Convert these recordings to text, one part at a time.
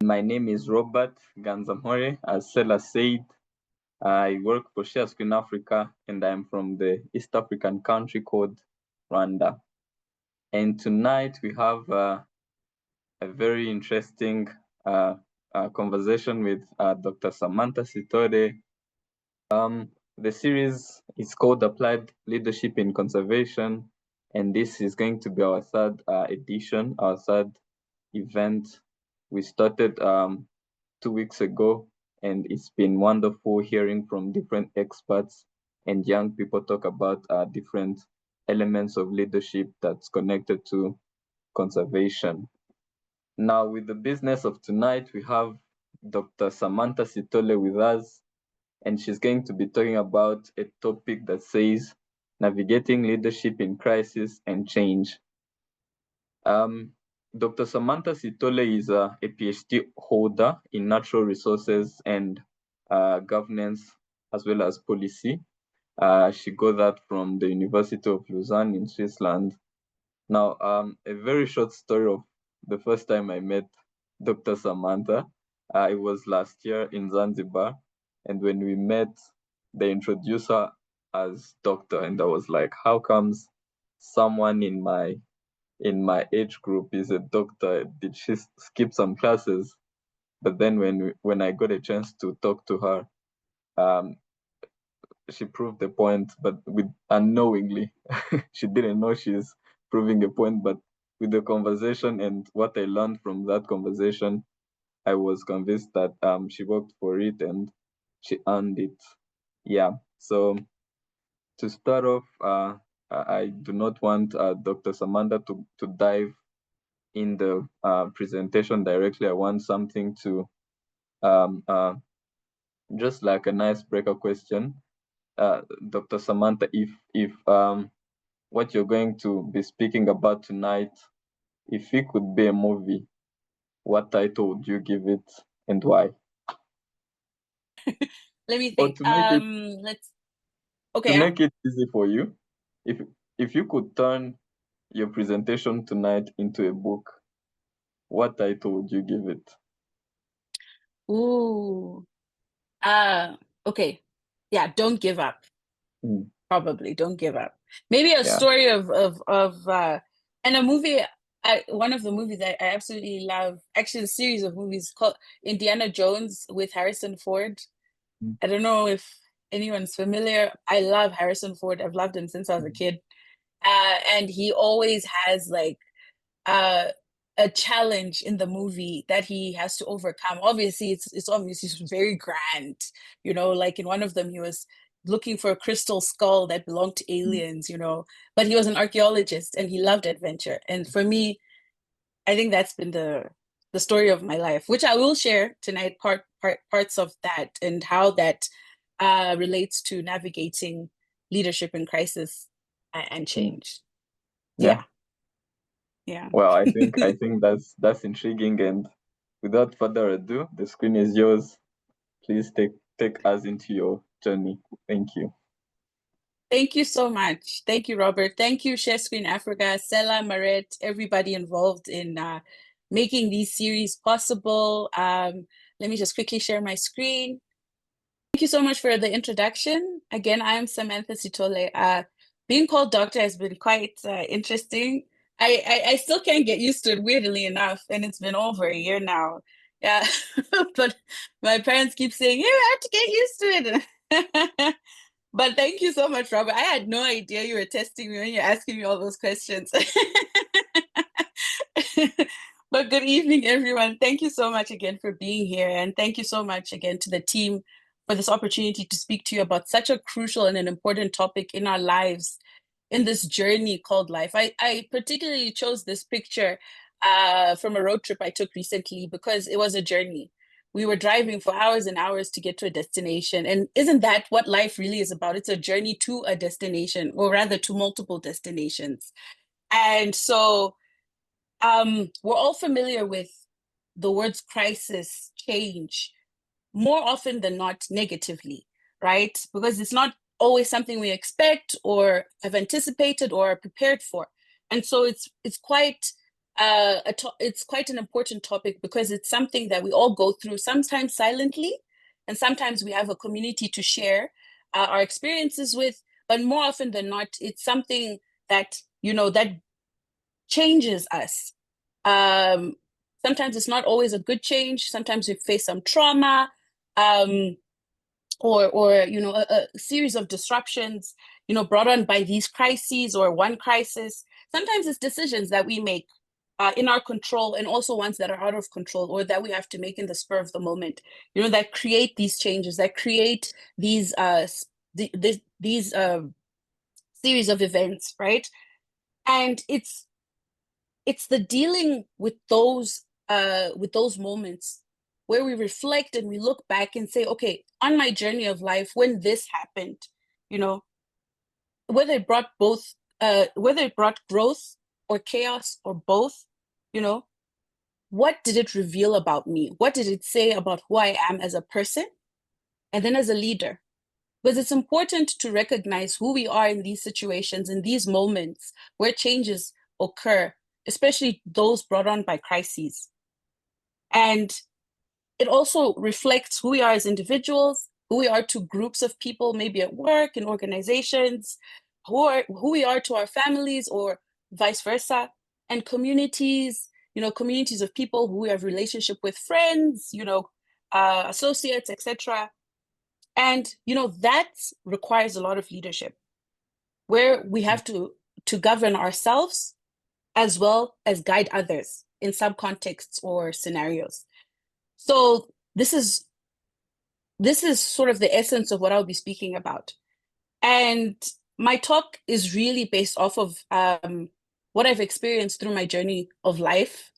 My name is Robert Ganzamore. As Sela said, I work for Share Screen Africa, and I'm from the East African country called Rwanda. And tonight we have a very interesting conversation with Dr. Samantha Sitole. The series is called Applied Leadership in Conservation, and this is going to be our third edition, our third event. We started 2 weeks ago, and it's been wonderful hearing from different experts and young people talk about different elements of leadership that's connected to conservation. Now, with the business of tonight, we have Dr. Samantha Sitole with us, and she's going to be talking about a topic that says navigating leadership in crisis and change. Dr. Samantha Sitole is a PhD holder in natural resources and governance, as well as policy. She got that from the University of Lausanne in Switzerland. Now, a very short story of the first time I met Dr. Samantha. It was last year in Zanzibar, and when we met, they introduced her as doctor, and I was like, how comes someone in my age group is a doctor? Did she skip some classes? But then when I got a chance to talk to her, she proved the point, but with unknowingly. She didn't know she's proving a point, but with the conversation and what I learned from that conversation, I was convinced that she worked for it and she earned it. Yeah. So to start off, I do not want Dr. Samantha to dive in the presentation directly. I want something to just like an icebreaker question. Dr. Samantha, if what you're going to be speaking about tonight, if it could be a movie, what title would you give it and why? Let me Or think. to make it Let's. to Okay. make it easy for you, if you could turn your presentation tonight into a book, what title would you give it? Ooh. Okay. Yeah, don't give up. Mm, Probably don't give up. Maybe a yeah. story of and a movie. One of the movies I absolutely love, actually a series of movies called Indiana Jones with Harrison Ford. Mm, I don't know if anyone's familiar. I love Harrison Ford. I've loved him since I was a kid. And he always has like uh a challenge in the movie that he has to overcome. Obviously, it's obviously very grand, like in one of them he was looking for a crystal skull that belonged to mm, aliens, but he was an archaeologist and he loved adventure. And for me, I think that's been the story of my life, which I will share tonight, parts of that and how that relates to navigating leadership in crisis and mm. change. Yeah. Yeah. Well, I think that's intriguing, and without further ado, the screen is yours. Please take us into your journey. Thank you. Thank you so much. Thank you, Robert. Thank you, Share Screen Africa, Sela, Maret, everybody involved in making these series possible. Let me just quickly share my screen. Thank you so much for the introduction. Again, I am Samantha Sitole. Being called doctor has been quite interesting. I still can't get used to it, weirdly enough, and it's been over a year now. Yeah, but my parents keep saying, you have to get used to it. But thank you so much, Robert. I had no idea you were testing me when you're asking me all those questions. But good evening, everyone. Thank you so much again for being here. And thank you so much again to the team for this opportunity to speak to you about such a crucial and an important topic in our lives, in this journey called life. I particularly chose this picture from a road trip I took recently because it was a journey. We were driving for hours and hours to get to a destination. And isn't that what life really is about? It's a journey to a destination, or rather to multiple destinations. And so we're all familiar with the words crisis, change, more often than not negatively, right? Because it's not always something we expect or have anticipated or are prepared for. And so it's quite it's quite an important topic because it's something that we all go through, sometimes silently, and sometimes we have a community to share our experiences with. But more often than not, it's something that, you know, that changes us. Sometimes it's not always a good change. Sometimes we face some trauma, um, or you know, a series of disruptions, you know, brought on by these crises or one crisis. Sometimes it's decisions that we make in our control, and also ones that are out of control or that we have to make in the spur of the moment. You know, that create these changes, that create these these series of events, right? And it's the dealing with those moments where we reflect and we look back and say, okay, on my journey of life, when this happened, you know, whether it brought both, whether it brought growth or chaos or both, you know, what did it reveal about me? What did it say about who I am as a person and then as a leader? Because it's important to recognize who we are in these situations, in these moments where changes occur, especially those brought on by crises. And it also reflects who we are as individuals, who we are to groups of people, maybe at work, in organizations, who we are to our families, or vice versa, and communities, you know, communities of people who we have relationship with, friends, you know, associates, etc. And, you know, that requires a lot of leadership, where we have to govern ourselves as well as guide others in some contexts or scenarios. So this is sort of the essence of what I'll be speaking about. And my talk is really based off of what I've experienced through my journey of life.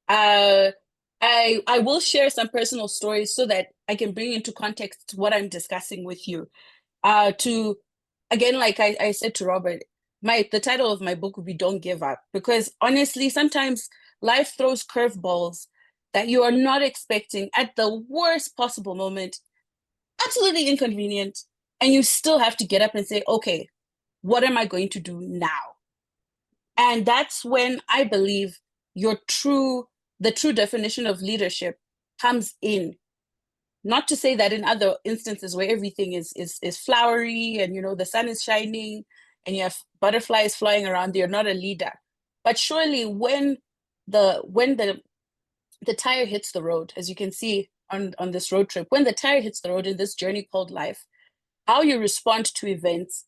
I will share some personal stories so that I can bring into context what I'm discussing with you. To again, like I said to Robert, the title of my book would be "Don't Give Up," because honestly, sometimes life throws curveballs that you are not expecting at the worst possible moment, absolutely inconvenient, and you still have to get up and say, okay, what am I going to do now? And that's when I believe the true definition of leadership comes in. Not to say that in other instances where everything is flowery and, you know, the sun is shining and you have butterflies flying around, you're not a leader. But surely when the tire hits the road, as you can see on this road trip, when the tire hits the road in this journey called life, how you respond to events,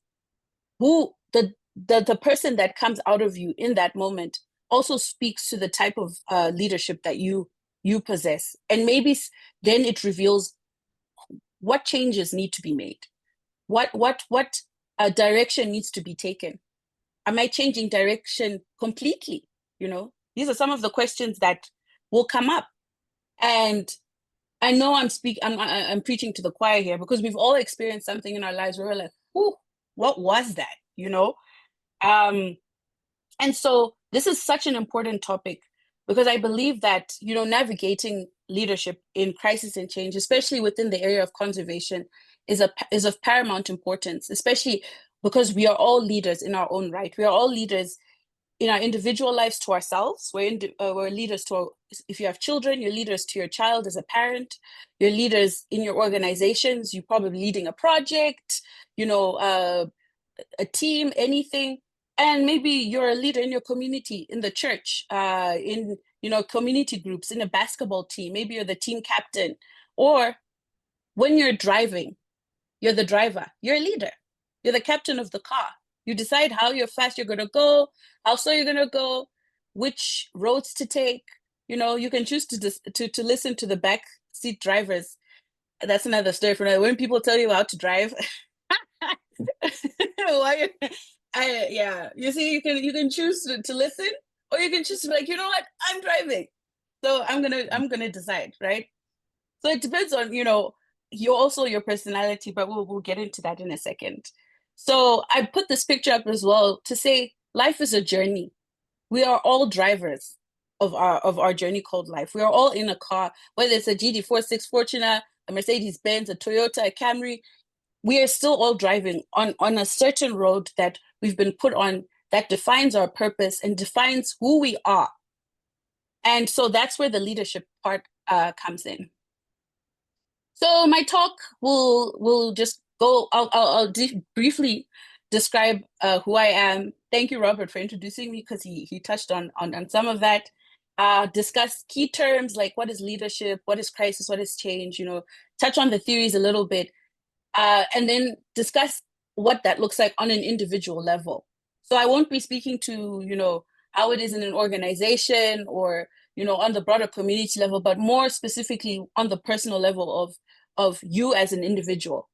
who the person that comes out of you in that moment also speaks to the type of leadership that you possess. And maybe then it reveals what changes need to be made, what direction needs to be taken. Am I changing direction completely? You know, these are some of the questions that will come up. And I know I'm preaching to the choir here, because we've all experienced something in our lives where we're like, "Ooh, what was that?" You know, and so this is such an important topic, because I believe that, you know, navigating leadership in crisis and change, especially within the area of conservation, is of paramount importance, especially because we are all leaders in our own right. We are all leaders in our individual lives to ourselves. We're leaders to if you have children, you're leaders to your child as a parent. You're leaders in your organizations. You're probably leading a project, you know, a team, anything. And maybe you're a leader in your community, in the church, in, you know, community groups, in a basketball team. Maybe you're the team captain. Or when you're driving, you're the driver. You're a leader. You're the captain of the car. You decide how fast you're going to go, how slow you're going to go, which roads to take. You know, you can choose to listen to the back seat drivers. That's another story for another. When people tell you how to drive, yeah, you see, you can choose to listen, or you can choose to be like, you know what, I'm driving, so I'm gonna decide, right? So it depends on, you know, your personality, but we'll get into that in a second. So I put this picture up as well to say life is a journey. We are all drivers of our journey called life. We are all in a car, whether it's a GD46 Fortuner, a Mercedes-Benz, a Toyota, a Camry. We are still all driving on a certain road that we've been put on that defines our purpose and defines who we are. And so that's where the leadership part comes in. So my talk will just go, I'll briefly describe who I am. Thank you, Robert, for introducing me, because he touched on some of that. Discuss key terms like what is leadership, what is crisis, what is change, touch on the theories a little bit, and then discuss what that looks like on an individual level. So I won't be speaking to, how it is in an organization or, on the broader community level, but more specifically on the personal level of you as an individual,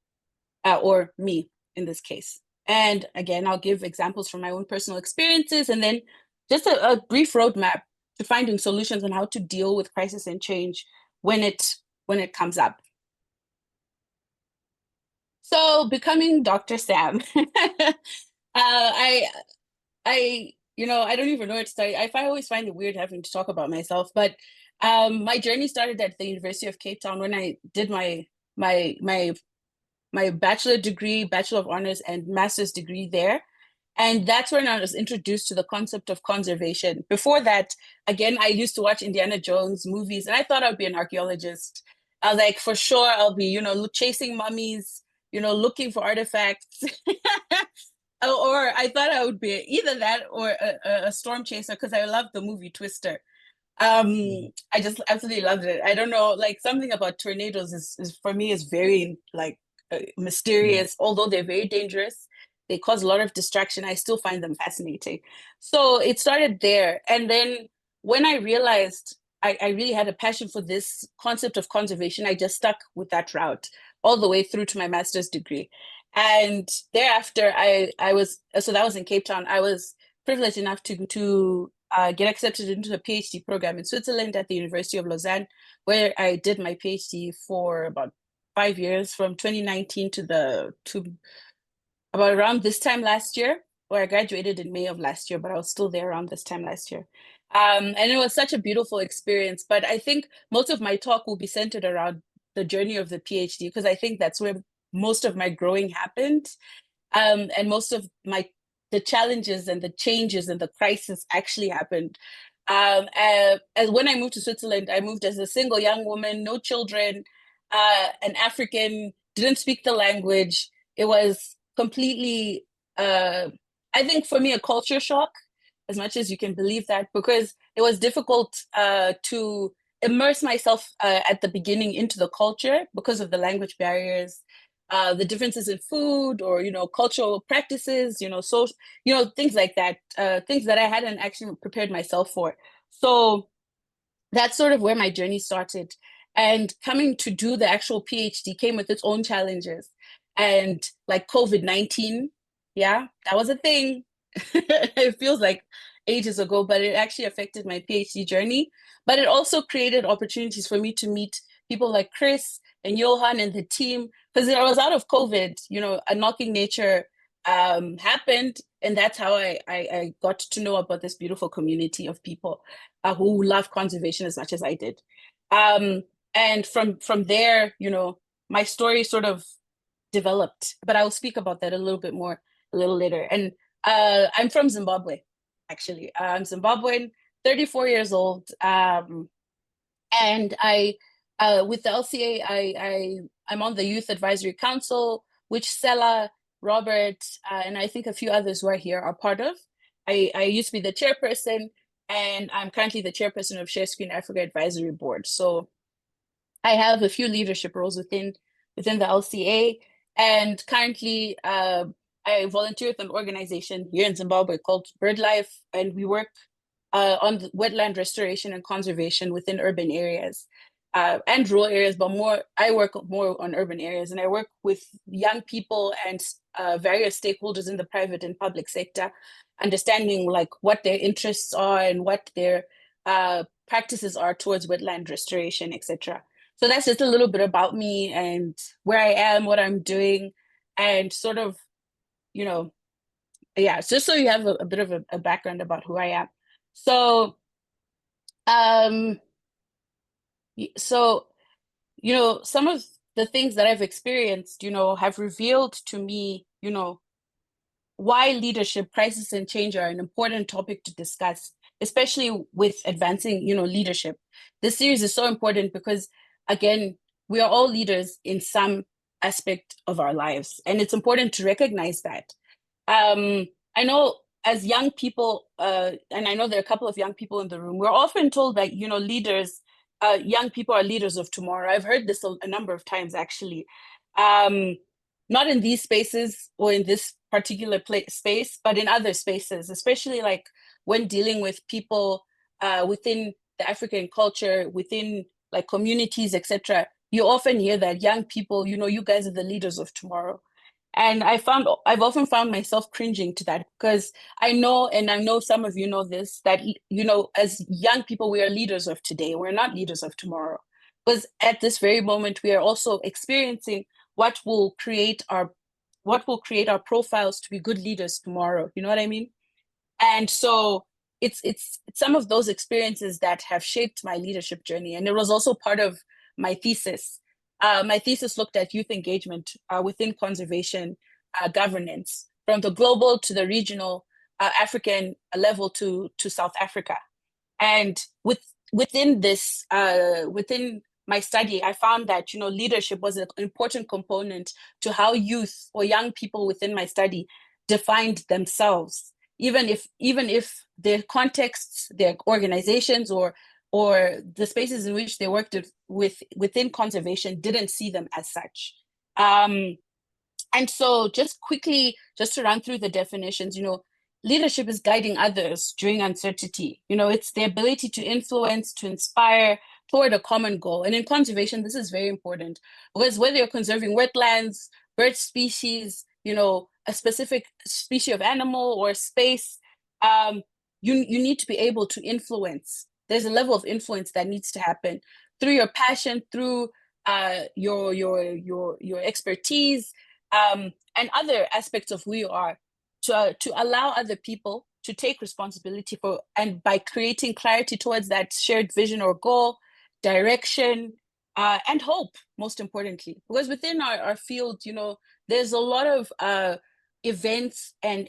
or me in this case. And again, I'll give examples from my own personal experiences, and then just a brief roadmap to finding solutions on how to deal with crisis and change when it comes up. So becoming Dr. Sam. I don't even know where to start. I always find it weird having to talk about myself, but my journey started at the University of Cape Town when I did my bachelor degree, Bachelor of Honors, and master's degree there. And that's when I was introduced to the concept of conservation. Before that, again, I used to watch Indiana Jones movies, and I thought I'd be an archaeologist. I was like, for sure, I'll be, chasing mummies, looking for artifacts. Or I thought I would be either that or a storm chaser, because I loved the movie Twister. I just absolutely loved it. I don't know, like something about tornadoes is for me is very mysterious. Although they're very dangerous, they cause a lot of distraction. I still find them fascinating. So it started there. And then when I realized I really had a passion for this concept of conservation, I just stuck with that route all the way through to my master's degree. And thereafter, so that was in Cape Town. I was privileged enough to get accepted into a PhD program in Switzerland at the University of Lausanne, where I did my PhD for about 5 years, from 2019 to about around this time last year, where I graduated in May of last year, but I was still there around this time last year. And it was such a beautiful experience. But I think most of my talk will be centered around the journey of the PhD, because I think that's where most of my growing happened. And most of the challenges and the changes and the crisis actually happened. And when I moved to Switzerland, I moved as a single young woman, no children, an African, didn't speak the language. It was completely, I think for me, a culture shock, as much as you can believe that, because it was difficult to immerse myself at the beginning into the culture because of the language barriers, the differences in food, or cultural practices, so things like that, things that I hadn't actually prepared myself for. So that's sort of where my journey started. And coming to do the actual PhD came with its own challenges. And like COVID-19, yeah, that was a thing. It feels like ages ago, but it actually affected my PhD journey. But it also created opportunities for me to meet people like Chris and Johan and the team, because I was out of COVID, Unlocking Nature happened. And that's how I got to know about this beautiful community of people who love conservation as much as I did. And from there, my story sort of developed, but I'll speak about that a little bit more a little later. And I'm from Zimbabwe, actually. I'm Zimbabwean, 34 years old. And I, with the LCA, I'm on the Youth Advisory Council, which Sela, Robert, and I think a few others who are here are part of. I used to be the chairperson, and I'm currently the chairperson of Share Screen Africa Advisory Board. So I have a few leadership roles within the LCA, and currently I volunteer with an organization here in Zimbabwe called BirdLife, and we work on the wetland restoration and conservation within urban areas and rural areas, but I work more on urban areas, and I work with young people and various stakeholders in the private and public sector, understanding like what their interests are and what their practices are towards wetland restoration, etc. So that's just a little bit about me and where I am, what I'm doing, and sort of, yeah, just so you have a bit of a background about who I am. So Um, so, some of the things that I've experienced, have revealed to me, why leadership, crisis, and change are an important topic to discuss, especially with advancing, leadership. This series is so important because, again, we are all leaders in some aspect of our lives, and it's important to recognize that. I know as young people, and I know there are a couple of young people in the room, we're often told that, leaders, young people are leaders of tomorrow. I've heard this a number of times, actually. Not in these spaces or in this particular space, but in other spaces, especially like when dealing with people within the African culture, within like communities, etc. You often hear that young people, you guys are the leaders of tomorrow. And I've often found myself cringing to that because I know some of you know this, that, as young people, we are leaders of today. We're not leaders of tomorrow. Because at this very moment, we are also experiencing what will create our profiles to be good leaders tomorrow. You know what I mean? And so it's some of those experiences that have shaped my leadership journey. And it was also part of my thesis. My thesis looked at youth engagement within conservation governance, from the global to the regional African level to South Africa. And within this, within my study, I found that, leadership was an important component to how youth or young people within my study defined themselves, even if their contexts, their organizations, or the spaces in which they worked within conservation didn't see them as such. And so just quickly, just to run through the definitions, leadership is guiding others during uncertainty. It's the ability to influence, to inspire toward a common goal. And in conservation, this is very important because whether you're conserving wetlands, bird species, a specific species of animal or space, you need to be able to influence. There's a level of influence that needs to happen through your passion, through your expertise, and other aspects of who you are, to allow other people to take responsibility for, and by creating clarity towards that shared vision or goal, direction, and hope, most importantly. Because within our field, there's a lot of events and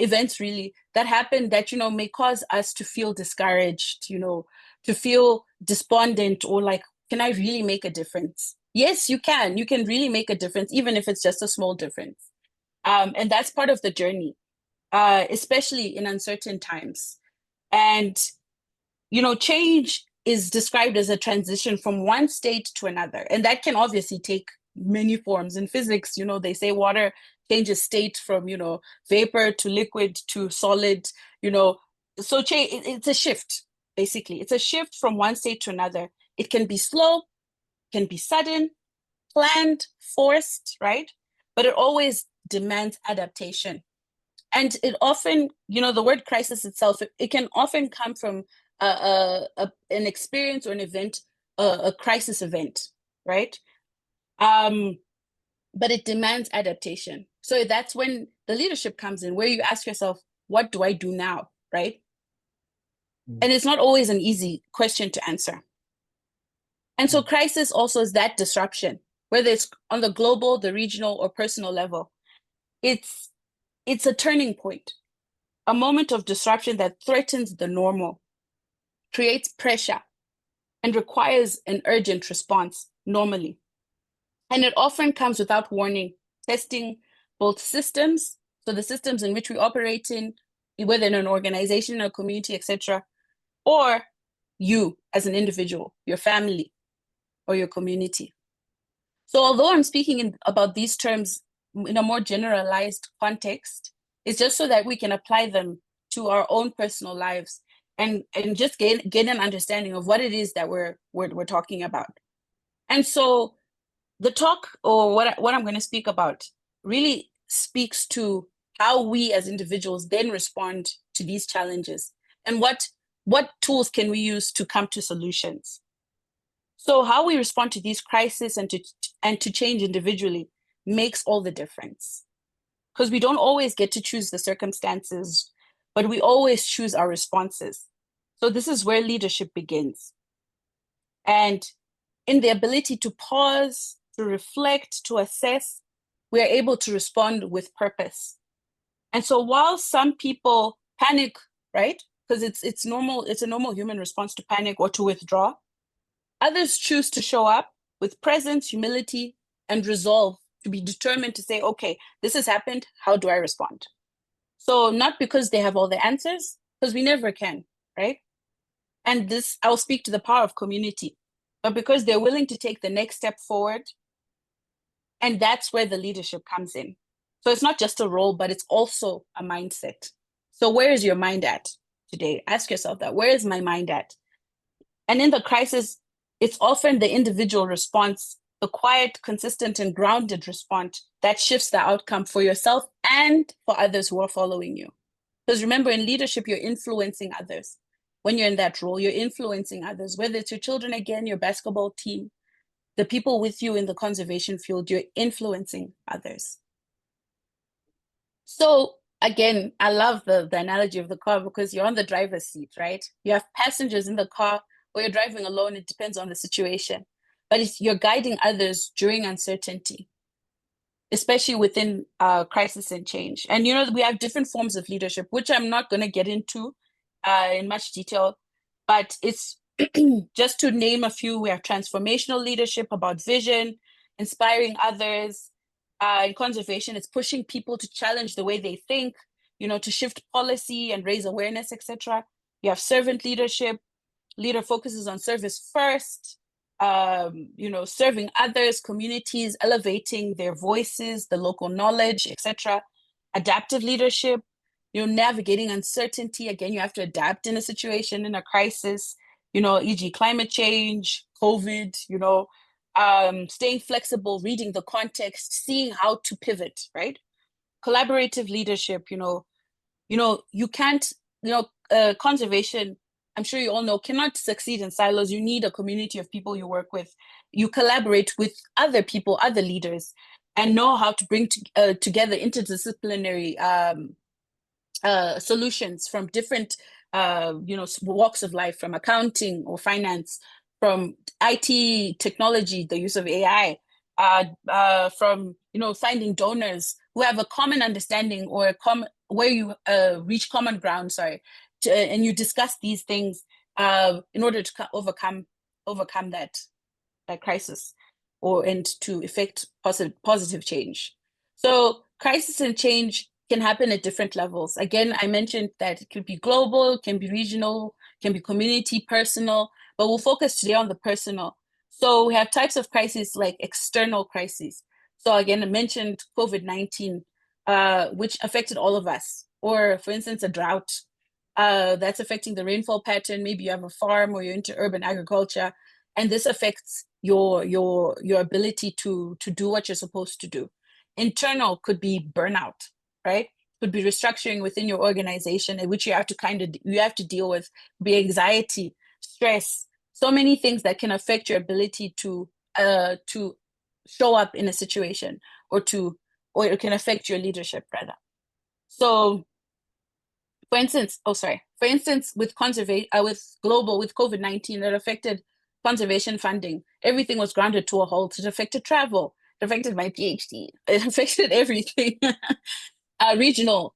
events really that happen that may cause us to feel discouraged, to feel despondent, or like, can I really make a difference? Yes, you can really make a difference, even if it's just a small difference. And that's part of the journey, especially in uncertain times. And change is described as a transition from one state to another, and that can obviously take many forms. In physics, they say water changes state from vapor to liquid to solid. So it's a shift. Basically, it's a shift from one state to another. It can be slow, can be sudden, planned, forced, right? But it always demands adaptation. And it often, the word crisis itself, it can often come from an experience or an event, a crisis event, right? But it demands adaptation. So that's when the leadership comes in, where you ask yourself, what do I do now, right? And it's not always an easy question to answer. And so crisis also is that disruption, whether it's on the global, the regional, or personal level. It's a turning point, a moment of disruption that threatens the normal, creates pressure, and requires an urgent response normally. And it often comes without warning, testing both systems, so the systems in which we operate in, whether in an organization, a community, etc., or you as an individual, your family, or your community. So although I'm speaking about these terms in a more generalized context, it's just so that we can apply them to our own personal lives and just gain an understanding of what it is that we're talking about. And so the talk, or what I'm going to speak about, really speaks to how we as individuals then respond to these challenges, and what tools can we use to come to solutions. So how we respond to these crises and to change individually makes all the difference, because we don't always get to choose the circumstances, but we always choose our responses. So this is where leadership begins. And in the ability to pause, to reflect, to assess, we are able to respond with purpose. And so while some people panic, right? Because it's normal, it's a normal human response to panic or to withdraw. Others choose to show up with presence, humility, and resolve, to be determined to say, okay, this has happened, how do I respond? So not because they have all the answers, because we never can, right? And this, I'll speak to the power of community, but because they're willing to take the next step forward. And that's where the leadership comes in. So it's not just a role, but it's also a mindset. So where is your mind at today? Ask yourself that. Where is my mind at? And in the crisis, it's often the individual response, the quiet, consistent, and grounded response that shifts the outcome for yourself and for others who are following you. Because remember, in leadership, you're influencing others. When you're in that role, you're influencing others, whether it's your children, again, your basketball team, the people with you in the conservation field, you're influencing others. So again, I love the analogy of the car because you're on the driver's seat, right? You have passengers in the car or you're driving alone. It depends on the situation. But you're guiding others during uncertainty, especially within crisis and change. And, you know, we have different forms of leadership, which I'm not going to get into in much detail, but it's just to name a few. We have transformational leadership about vision, inspiring others. In conservation, it's pushing people to challenge the way they think, you know, to shift policy and raise awareness, etc. You have servant leadership. Leader focuses on service first, you know, serving others, communities, elevating their voices, the local knowledge, etc. Adaptive leadership, you know, navigating uncertainty. Again, you have to adapt in a situation, in a crisis, you know, e.g. climate change, COVID, you know, staying flexible, reading the context, seeing how to pivot, right? Collaborative leadership, you know, you can't, conservation, I'm sure you all know, cannot succeed in silos. You need a community of people you work with. You collaborate with other people, other leaders, and know how to bring together interdisciplinary solutions from different, walks of life, from accounting or finance, from IT technology, the use of AI, from, finding donors who have a common understanding or where you reach common ground, and you discuss these things in order to overcome that crisis and to effect positive change. So crisis and change can happen at different levels. Again, I mentioned that it could be global, can be regional, can be community, personal, but we'll focus today on the personal. So we have types of crises like external crises. So again, I mentioned COVID-19, which affected all of us, or for instance, a drought that's affecting the rainfall pattern. Maybe you have a farm or you're into urban agriculture, and this affects your ability to do what you're supposed to do. Internal could be burnout, right? Could be restructuring within your organization, in which you have to deal with, be anxiety, stress, so many things that can affect your ability to show up in a situation, or it can affect your leadership rather. So for instance, with COVID-19, that affected conservation funding. Everything was grounded to a halt. It affected travel. It affected my PhD. It affected everything. Regional,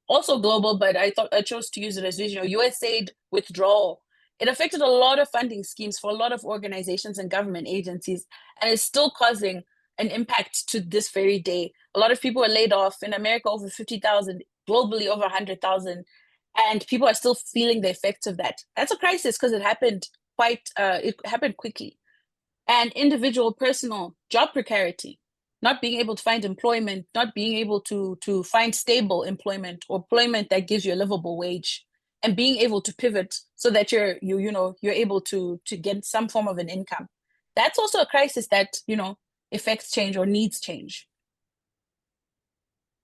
also global, but I chose to use it as regional. USAID withdrawal. It affected a lot of funding schemes for a lot of organizations and government agencies, and it's still causing an impact to this very day. A lot of people are laid off. In America, over 50,000, globally over 100,000, and people are still feeling the effects of that. That's a crisis because it happened quickly. And individual, personal job precarity, not being able to find employment, not being able to find stable employment or employment that gives you a livable wage, and being able to pivot so that you're able to get some form of an income. That's also a crisis that affects change or needs change.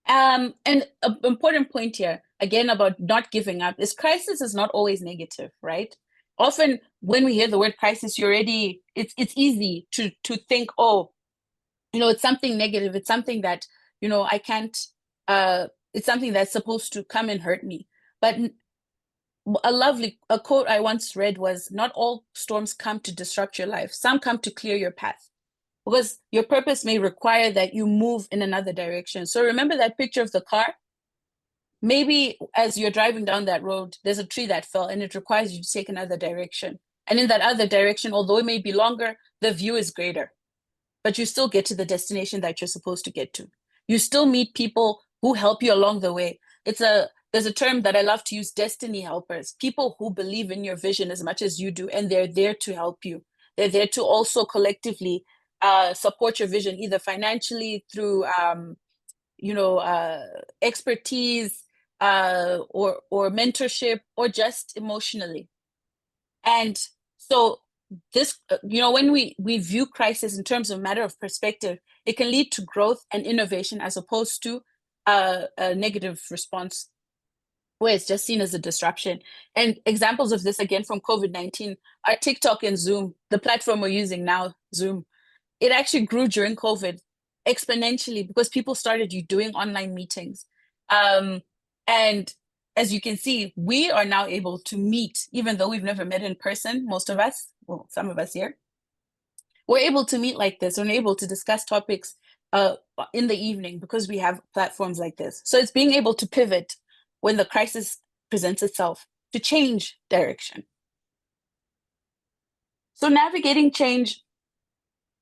And an important point here, again, about not giving up, is crisis is not always negative, right? Often when we hear the word crisis, it's easy to think, oh, it's something negative. It's something that, I can't, it's something that's supposed to come and hurt me. But a quote I once read was, not all storms come to disrupt your life. Some come to clear your path, because your purpose may require that you move in another direction. So remember that picture of the car? Maybe as you're driving down that road, there's a tree that fell and it requires you to take another direction. And in that other direction, although it may be longer, the view is greater, but you still get to the destination that you're supposed to get to. You still meet people who help you along the way. There's a term that I love to use, destiny helpers, people who believe in your vision as much as you do, and they're there to help you. They're there to also collectively support your vision, either financially, through expertise, or mentorship, or just emotionally. And so this, when we view crisis in terms of matter of perspective, it can lead to growth and innovation as opposed to a negative response where it's just seen as a disruption. And examples of this, again, from COVID-19 are TikTok and Zoom, the platform we're using now, Zoom. It actually grew during COVID exponentially because people started doing online meetings. And as you can see, we are now able to meet, even though we've never met in person, most of us, well, some of us here, we're able to meet like this. We're able to discuss topics in the evening because we have platforms like this. So it's being able to pivot when the crisis presents itself, to change direction. So navigating change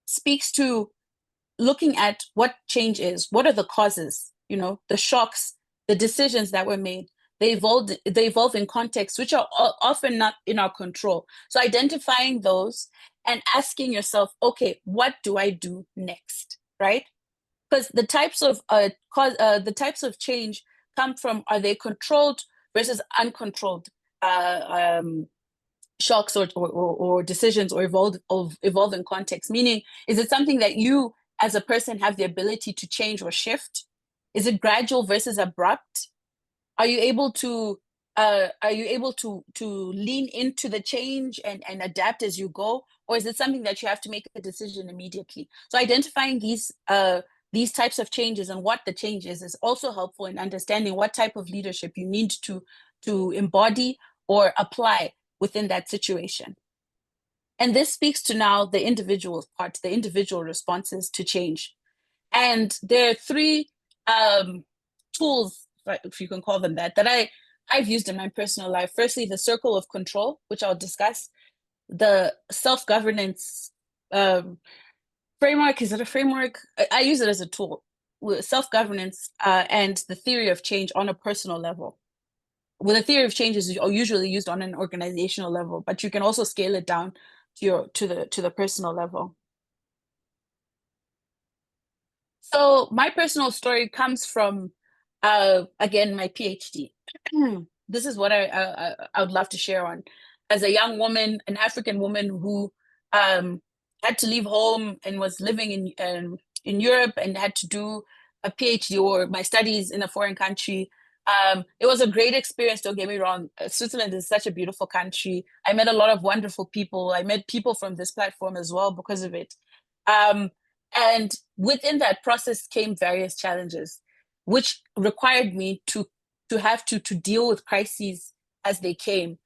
speaks to looking at what change is, what are the causes, the shocks, the decisions that were made. They evolve in contexts which are often not in our control. So identifying those and asking yourself, okay, what do I do next, right? Because the types of change come from, are they controlled versus uncontrolled shocks or decisions, or evolving context? Meaning, is it something that you as a person have the ability to change or shift? Is it gradual versus abrupt? Are you able to lean into the change and adapt as you go, or is it something that you have to make a decision immediately? So identifying these types of changes and what the change is also helpful in understanding what type of leadership you need to embody or apply within that situation. And this speaks to now the individual part, the individual responses to change. And there are three tools, if you can call them that I've used in my personal life. Firstly, the circle of control, which I'll discuss. The self-governance framework. Is it a framework? I use it as a tool. Self-governance and the theory of change on a personal level. Well, the theory of change is usually used on an organizational level, but you can also scale it down to the personal level. So my personal story comes from, again, my PhD. This is what I would love to share on. As a young woman, an African woman who had to leave home and was living in Europe and had to do a PhD or my studies in a foreign country. It was a great experience, don't get me wrong. Switzerland is such a beautiful country. I met a lot of wonderful people. I met people from this platform as well because of it. And within that process came various challenges, which required me to have to deal with crises as they came.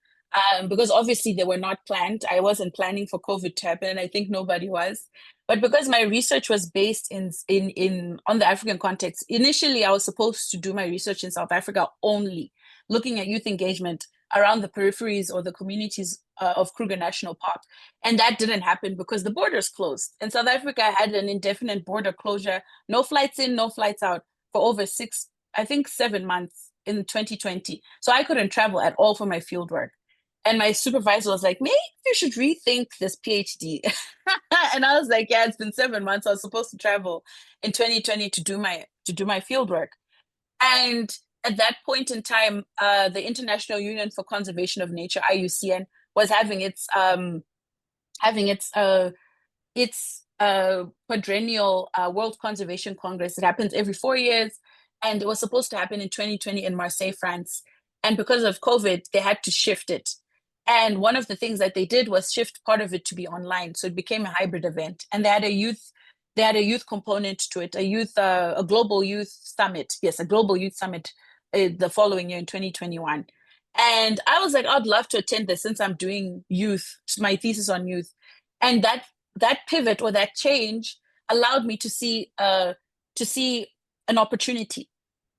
Because obviously they were not planned. I wasn't planning for COVID to happen, and I think nobody was. But because my research was based on the African context, initially I was supposed to do my research in South Africa only, looking at youth engagement around the peripheries or the communities of Kruger National Park. And that didn't happen because the borders closed. And South Africa had an indefinite border closure, no flights in, no flights out for over 7 months in 2020. So I couldn't travel at all for my fieldwork. And my supervisor was like, maybe you should rethink this PhD. And I was like, yeah, it's been 7 months. I was supposed to travel in 2020 to do my fieldwork. And at that point in time, the International Union for Conservation of Nature, IUCN, was having its quadrennial World Conservation Congress. It happens every 4 years, and it was supposed to happen in 2020 in Marseille, France. And because of COVID, they had to shift it. And one of the things that they did was shift part of it to be online. So it became a hybrid event. And they had a youth component to it, a global youth summit. Yes, a global youth summit the following year in 2021. And I was like, I'd love to attend this since I'm doing youth, my thesis on youth. And that pivot or that change allowed me to see an opportunity.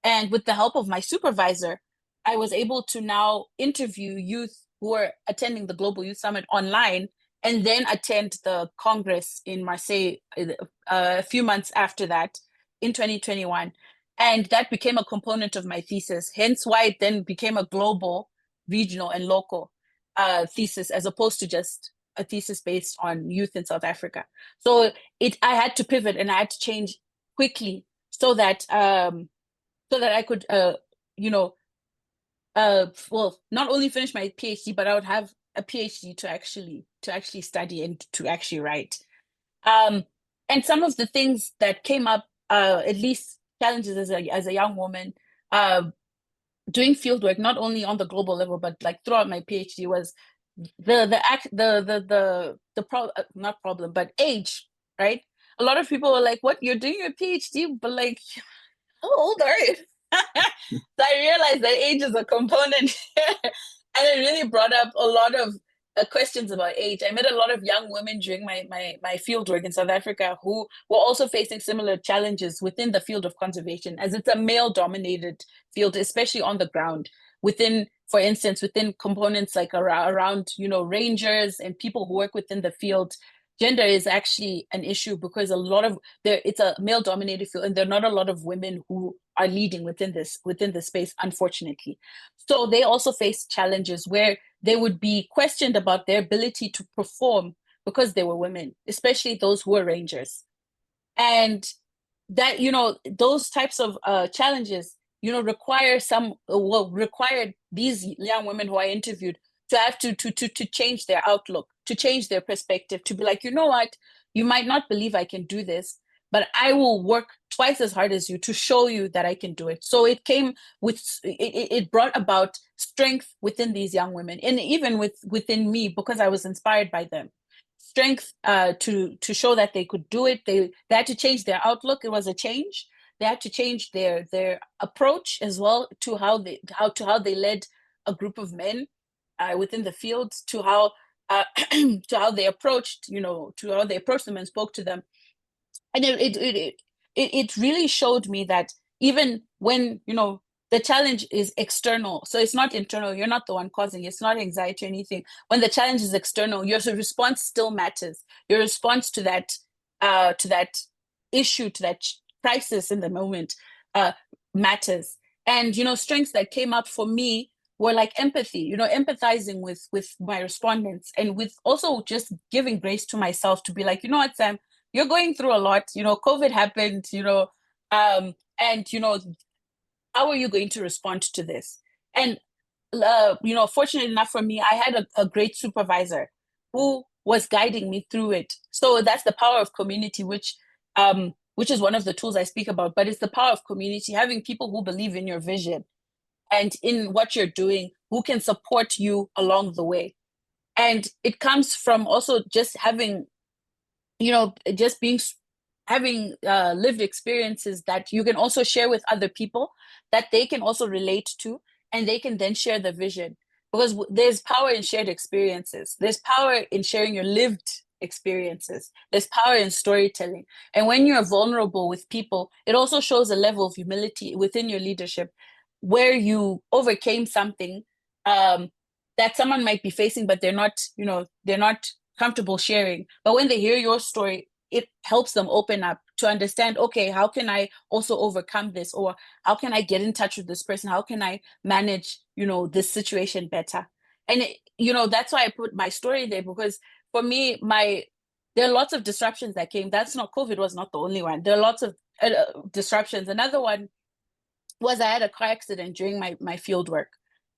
And with the help of my supervisor, I was able to now interview youth who were attending the Global Youth Summit online and then attend the Congress in Marseille a few months after that in 2021. And that became a component of my thesis, hence why it then became a global, regional, and local thesis, as opposed to just a thesis based on youth in South Africa. So I had to pivot and I had to change quickly so that I could, well, not only finish my PhD, but I would have a PhD to actually study and to actually write. And some of the things that came up, at least challenges as a young woman, doing field work, not only on the global level, but like throughout my PhD, was not problem, but age, right? A lot of people were like, "What, you're doing your PhD, but like, how old are you?" So I realized that age is a component, and it really brought up a lot of questions about age. I met a lot of young women during my field work in South Africa who were also facing similar challenges within the field of conservation, as it's a male-dominated field, especially on the ground. Within, for instance, within components like around rangers and people who work within the field, gender is actually an issue because it's a male dominated field and there are not a lot of women who are leading within this space, unfortunately. So they also face challenges where they would be questioned about their ability to perform because they were women, especially those who were rangers. And that, those types of challenges, required these young women who I interviewed to have to change their outlook, to change their perspective, to be like, you know what, you might not believe I can do this, but I will work twice as hard as you to show you that I can do it. So it brought about strength within these young women, and even within me, because I was inspired by them. Strength to show that they could do it. They had to change their outlook. It was a change. They had to change their approach as well to how they led a group of men within the field, to how to how they approached them and spoke to them. And it really showed me that even when the challenge is external, so it's not internal, you're not the one causing it, it's not anxiety or anything. When the challenge is external, your response still matters. Your response to that issue, to that crisis in the moment, matters. And strengths that came up for me were like empathy, empathizing with my respondents, and with also just giving grace to myself to be like, you know what, Sam, you're going through a lot. COVID happened, and how are you going to respond to this? And fortunately enough for me, I had a great supervisor who was guiding me through it. So that's the power of community, which is one of the tools I speak about. But it's the power of community, having people who believe in your vision and in what you're doing, who can support you along the way. And it comes from also just having having lived experiences that you can also share with other people, that they can also relate to, and they can then share the vision. Because there's power in shared experiences. There's power in sharing your lived experiences. There's power in storytelling. And when you're vulnerable with people, it also shows a level of humility within your leadership, where you overcame something that someone might be facing, but they're not comfortable sharing. But when they hear your story, it helps them open up to understand, okay, how can I also overcome this? Or how can I get in touch with this person? How can I manage, this situation better? And, that's why I put my story there, because for me, there are lots of disruptions that came. COVID was not the only one. There are lots of disruptions. Another one was I had a car accident during my field work.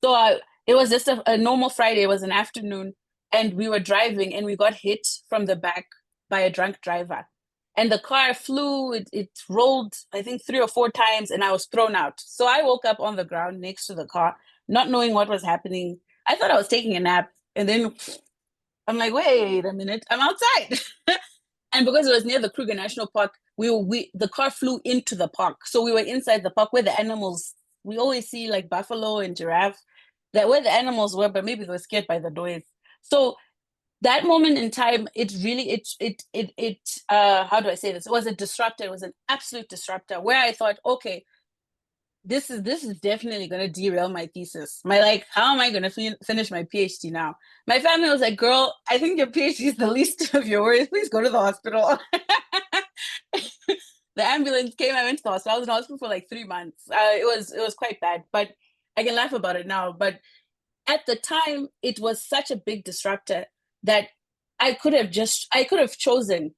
So it was just a normal Friday. It was an afternoon, and we were driving, and we got hit from the back by a drunk driver. And the car flew, it rolled, I think 3 or 4 times, and I was thrown out. So I woke up on the ground next to the car, not knowing what was happening. I thought I was taking a nap. And then I'm like, wait a minute, I'm outside. And because it was near the Kruger National Park, the car flew into the park. So we were inside the park where the animals, we always see like buffalo and giraffe. that where the animals were, but maybe they were scared by the noise. So that moment in time, it really, how do I say this? It was a disruptor. It was an absolute disruptor where I thought, okay, this is definitely going to derail my thesis. How am I going to finish my PhD now? My family was like, girl, I think your PhD is the least of your worries. Please go to the hospital. The ambulance came. I went to the hospital. I was in the hospital for like 3 months. It was quite bad, but I can laugh about it now. But at the time, it was such a big disruptor that I could have chosen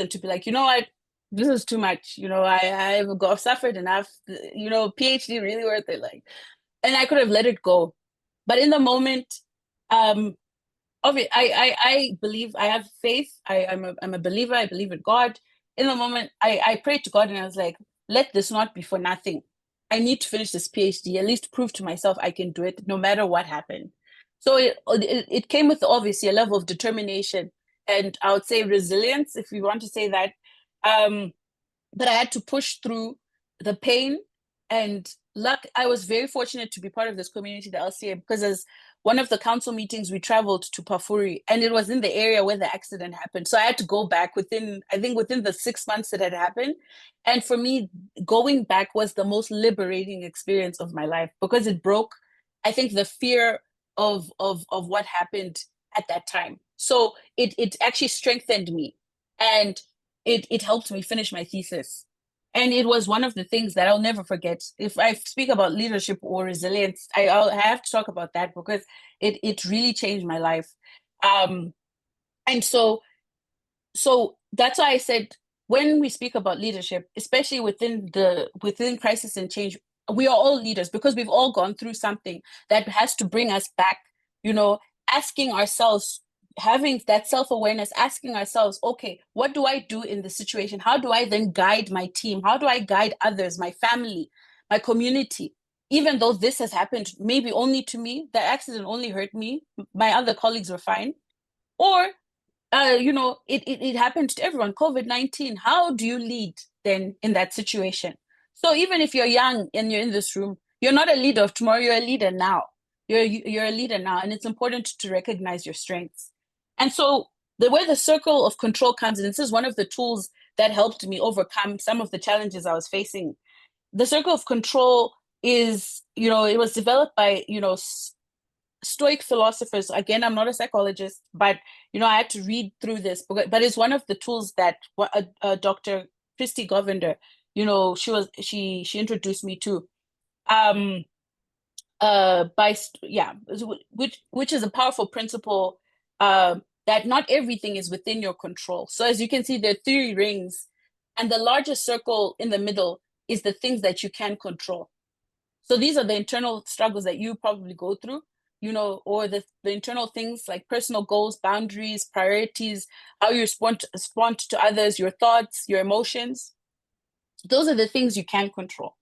to be like, you know what, this is too much. I've suffered enough. PhD really worth it. And I could have let it go. But in the moment, I believe, I have faith. I'm a believer. I believe in God. In the moment, I prayed to God and I was like, let this not be for nothing. I need to finish this PhD, at least prove to myself I can do it no matter what happened. So it came with obviously a level of determination and I would say resilience, if we want to say that. But I had to push through the pain and luck. I was very fortunate to be part of this community, the LCA, because as one of the council meetings, we traveled to Pafuri and it was in the area where the accident happened. So I had to go back within the 6 months that had happened. And for me, going back was the most liberating experience of my life because it broke, I think, the fear of what happened at that time. So it actually strengthened me and it helped me finish my thesis. And it was one of the things that I'll never forget. If I speak about leadership or resilience, I'll have to talk about that because it really changed my life. And so that's why I said when we speak about leadership, especially within crisis and change, we are all leaders because we've all gone through something that has to bring us back, asking ourselves, having that self-awareness, asking ourselves, okay, what do I do in this situation? How do I then guide my team? How do I guide others, my family, my community? Even though this has happened maybe only to me, the accident only hurt me, my other colleagues were fine. Or, it happened to everyone, COVID-19. How do you lead then in that situation? So even if you're young and you're in this room, you're not a leader of tomorrow, you're a leader now. You're a leader now, and it's important to recognize your strengths. And so where the circle of control comes in, this is one of the tools that helped me overcome some of the challenges I was facing. The circle of control is, it was developed by, Stoic philosophers. Again, I'm not a psychologist, but, I had to read through this, but it's one of the tools that Dr. Christy Govender, she introduced me to. Which is a powerful principle that not everything is within your control. So as you can see, there are 3 rings, and the largest circle in the middle is the things that you can control. So these are the internal struggles that you probably go through, or the internal things like personal goals, boundaries, priorities, how you respond to others, your thoughts, your emotions. Those are the things you can control.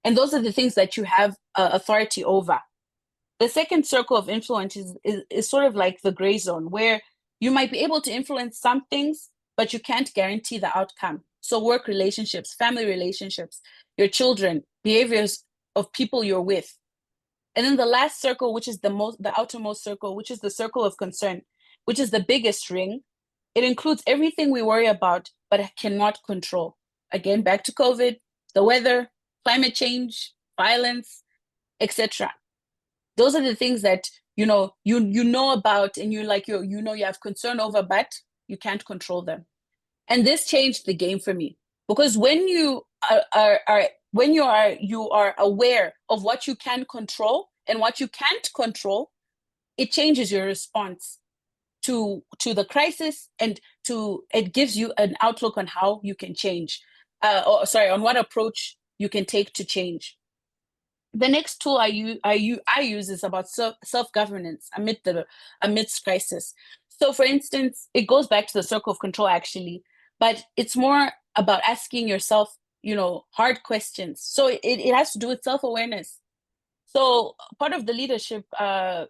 And those are the things that you have authority over. The second circle of influence is sort of like the gray zone, where you might be able to influence some things, but you can't guarantee the outcome. So work relationships, family relationships, your children, behaviors of people you're with. And then the last circle, which is the outermost circle, which is the circle of concern, which is the biggest ring. It includes everything we worry about, but cannot control. Again, back to COVID, the weather, climate change, violence, etc. Those are the things that you know about, and you have concern over, but you can't control them. And this changed the game for me, because when you are aware of what you can control and what you can't control, it changes your response to the crisis, and it gives you an outlook on how you can change, on what approach you can take to change. The next tool I use is about self-governance amidst crisis. So for instance, it goes back to the circle of control actually, but it's more about asking yourself, hard questions. So it has to do with self-awareness. So part of the leadership, well,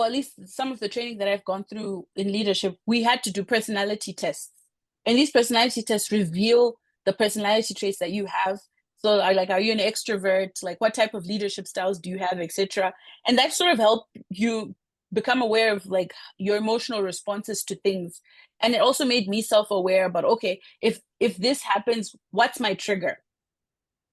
at least some of the training that I've gone through in leadership, we had to do personality tests. And these personality tests reveal the personality traits that you have So are you an extrovert? Like what type of leadership styles do you have, etc. And that sort of helped you become aware of like your emotional responses to things. And it also made me self-aware about, okay, if this happens, what's my trigger?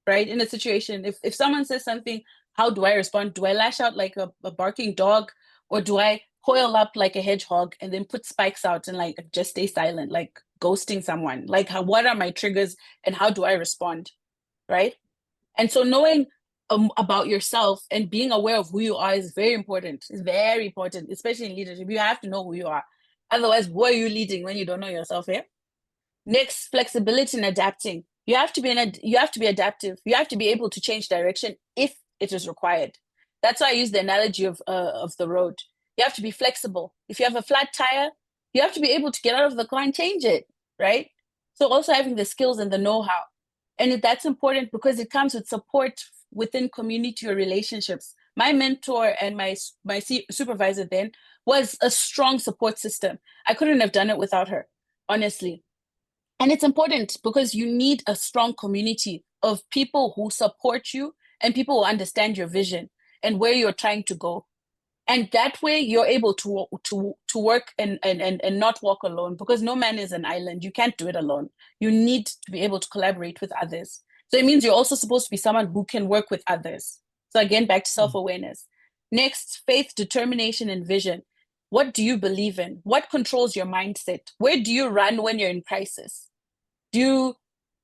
Right? In a situation, if someone says something, how do I respond? Do I lash out like a barking dog, or do I coil up like a hedgehog and then put spikes out and like just stay silent, like ghosting someone? Like what are my triggers and how do I respond? Right? And so knowing about yourself and being aware of who you are is very important. It's very important, especially in leadership. You have to know who you are. Otherwise, what are you leading when you don't know yourself? Yeah. Next, flexibility and adapting. You have to be adaptive. You have to be able to change direction if it is required. That's why I use the analogy of the road. You have to be flexible. If you have a flat tire, you have to be able to get out of the car and change it, right? So also having the skills and the know-how. And that's important because it comes with support within community or relationships. My mentor and my supervisor then was a strong support system. I couldn't have done it without her, honestly. And it's important because you need a strong community of people who support you and people who understand your vision and where you're trying to go. And that way you're able to work and not walk alone, because no man is an island. You can't do it alone. You need to be able to collaborate with others. So it means you're also supposed to be someone who can work with others. So again, back to self-awareness. Next, faith, determination, and vision. What do you believe in? What controls your mindset? Where do you run when you're in crisis? Do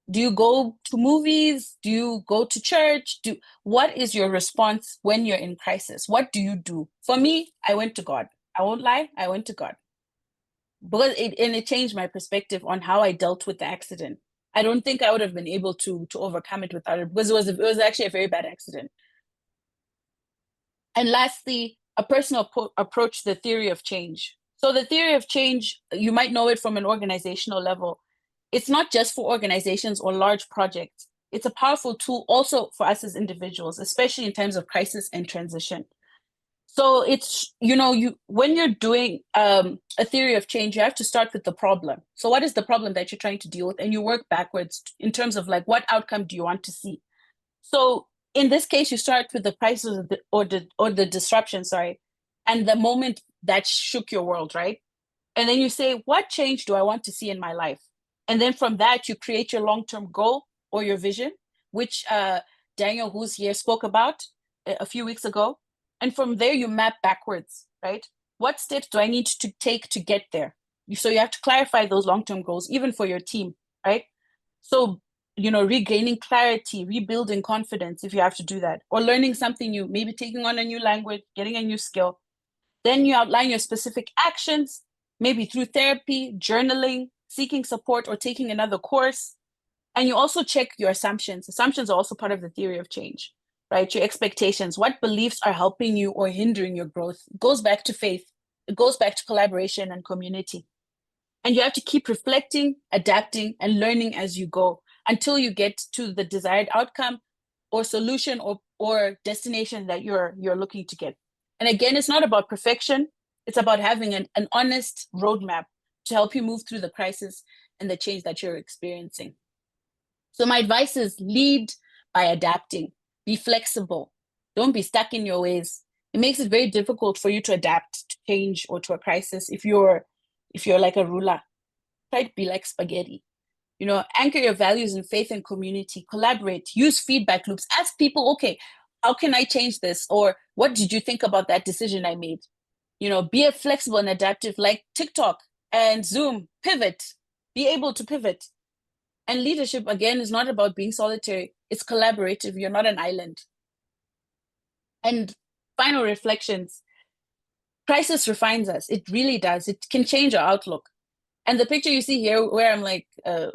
you go to movies? Do you go to church? What is your response when you're in crisis? What do you do? For me, I went to God. I won't lie, I went to God. Because it changed my perspective on how I dealt with the accident. I don't think I would have been able to overcome it without it, because it was actually a very bad accident. And lastly, a personal approach to the theory of change. So the theory of change, you might know it from an organizational level. It's not just for organizations or large projects. It's a powerful tool also for us as individuals, especially in times of crisis and transition. So it's, when you're doing a theory of change, you have to start with the problem. So what is the problem that you're trying to deal with? And you work backwards in terms of like, what outcome do you want to see? So in this case, you start with the crisis or the disruption, sorry, and the moment that shook your world, right? And then you say, what change do I want to see in my life? And then from that, you create your long-term goal or your vision, which Daniel, who's here, spoke about a few weeks ago. And from there, you map backwards, right? What steps do I need to take to get there? So you have to clarify those long-term goals, even for your team, right? So, regaining clarity, rebuilding confidence, if you have to do that, or learning something new, maybe taking on a new language, getting a new skill. Then you outline your specific actions, maybe through therapy, journaling, seeking support, or taking another course. And you also check your assumptions. Assumptions are also part of the theory of change, right? Your expectations, what beliefs are helping you or hindering your growth. It goes back to faith. It goes back to collaboration and community. And you have to keep reflecting, adapting, and learning as you go until you get to the desired outcome or solution or destination that you're looking to get. And again, it's not about perfection. It's about having an honest roadmap to help you move through the crisis and the change that you're experiencing. So my advice is lead by adapting. Be flexible. Don't be stuck in your ways. It makes it very difficult for you to adapt to change or to a crisis if you're like a ruler. Try to be like spaghetti. Anchor your values in faith and community. Collaborate. Use feedback loops. Ask people, okay, how can I change this? Or what did you think about that decision I made? Be flexible and adaptive like TikTok and Zoom. Pivot. Be able to pivot. And leadership, again, is not about being solitary. It's collaborative. You're not an island. And final reflections. Crisis refines us. It really does. It can change our outlook. And the picture you see here where I'm like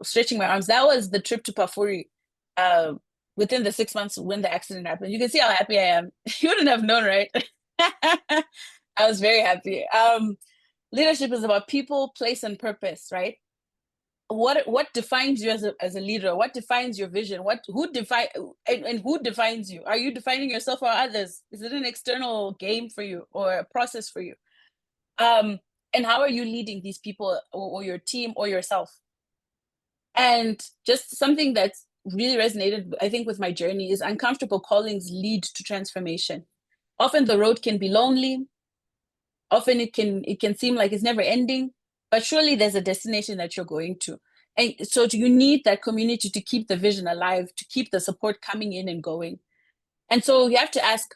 stretching my arms, that was the trip to Pafuri within the 6 months when the accident happened. You can see how happy I am. You wouldn't have known, right? I was very happy. Leadership is about people, place, and purpose, right? What defines you as a leader? What defines your vision? Who defines you? Are you defining yourself or others? Is it an external game for you or a process for you? And how are you leading these people or your team or yourself? And just something that's really resonated, I think, with my journey is uncomfortable callings lead to transformation. Often the road can be lonely. Often it can seem like it's never ending, but surely there's a destination that you're going to. And so you need that community to keep the vision alive, to keep the support coming in and going. And so you have to ask,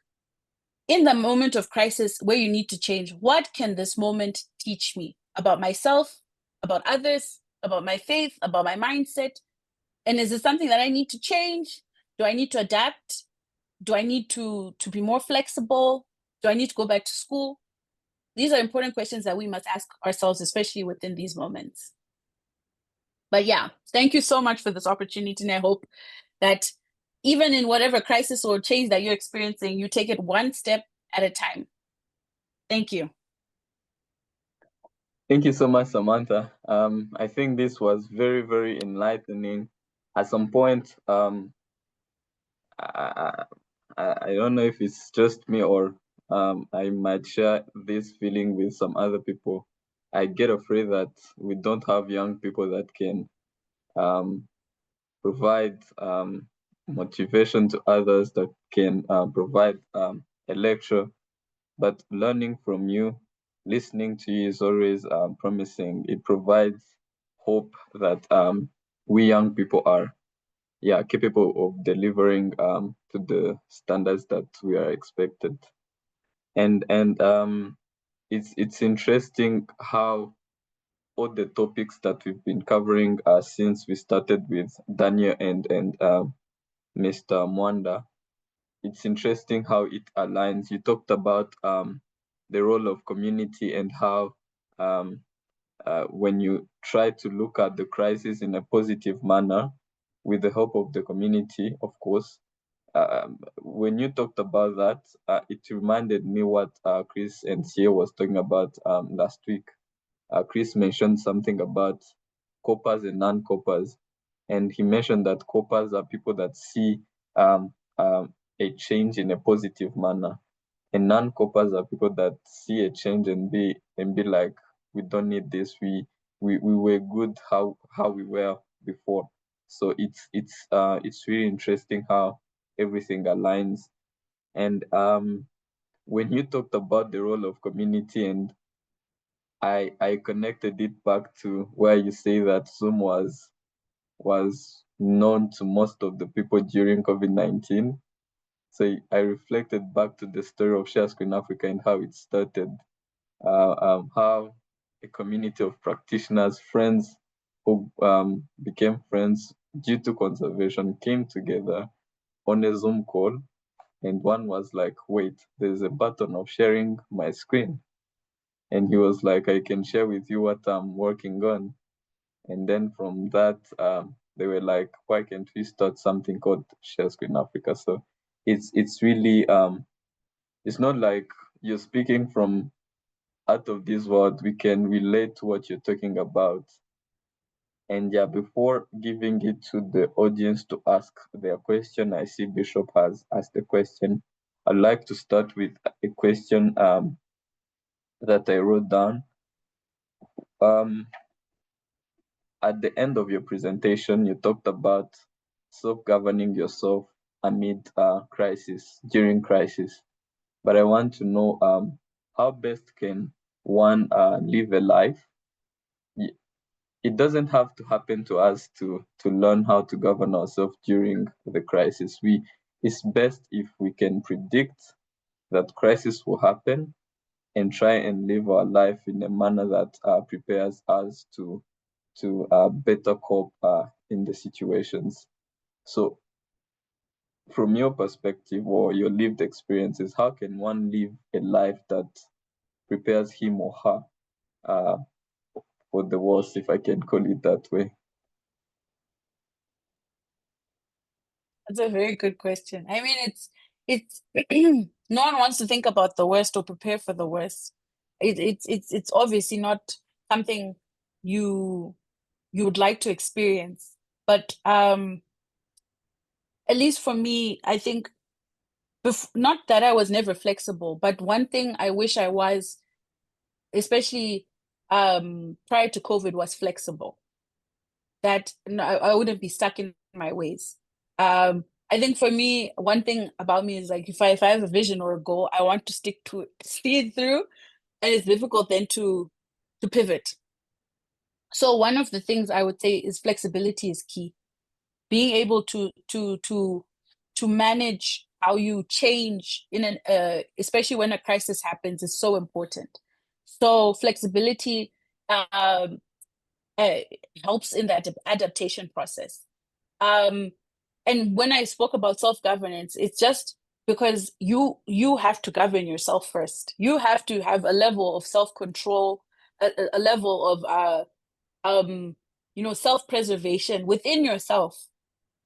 in the moment of crisis where you need to change, what can this moment teach me about myself, about others, about my faith, about my mindset? And is it something that I need to change? Do I need to adapt? Do I need to be more flexible? Do I need to go back to school? These are important questions that we must ask ourselves, especially within these moments. But yeah, thank you so much for this opportunity. And I hope that even in whatever crisis or change that you're experiencing, you take it one step at a time. Thank you. Thank you so much, Samantha. I think this was very, very enlightening. At some point, I don't know if it's just me or I might share this feeling with some other people. I get afraid that we don't have young people that can provide motivation to others, that can provide a lecture. But learning from you, listening to you is always promising. It provides hope that we young people are capable of delivering to the standards that we are expected. And it's interesting how all the topics that we've been covering since we started with Daniel and Mr. Mwanda, it's interesting how it aligns. You talked about the role of community and how when you try to look at the crisis in a positive manner with the help of the community, of course, when you talked about that, it reminded me what Chris and Sia was talking about last week. Chris mentioned something about copers and non-copers, and he mentioned that copers are people that see a change in a positive manner, and non-copers are people that see a change and be like, we don't need this. We were good how we were before. So it's really interesting how everything aligns. And when you talked about the role of community, and I connected it back to where you say that Zoom was known to most of the people during COVID-19. So I reflected back to the story of Share Screen Africa and how it started, how a community of practitioners, friends who became friends due to conservation, came together on a Zoom call. And one was like, wait, there's a button of sharing my screen. And he was like, I can share with you what I'm working on. And then from that, they were like, why can't we start something called Share Screen Africa? So it's really, it's not like you're speaking from out of this world. We can relate to what you're talking about. And yeah, before giving it to the audience to ask their question, I see Bishop has asked a question. I'd like to start with a question that I wrote down. At the end of your presentation, you talked about self-governing yourself amid crisis, during crisis. But I want to know how best can one live a life? It doesn't have to happen to us to learn how to govern ourselves during the crisis. It's best if we can predict that crisis will happen and try and live our life in a manner that prepares us to better cope in the situations. So from your perspective or your lived experiences, how can one live a life that prepares him or her for the worst, if I can call it that way? That's a very good question. I mean, it's no one wants to think about the worst or prepare for the worst. It's obviously not something you would like to experience. But at least for me, I think not that I was never flexible, but one thing I wish I was, especially prior to COVID, was flexible. That I wouldn't be stuck in my ways. I think for me, one thing about me is like if I have a vision or a goal, I want to stick to it, see it through, and it's difficult then to pivot. So one of the things I would say is flexibility is key. Being able to manage how you change in an especially when a crisis happens is so important. So flexibility um, uh, helps in that adaptation process. And when I spoke about self-governance, it's just because you have to govern yourself first. You have to have a level of self-control, a level of self-preservation within yourself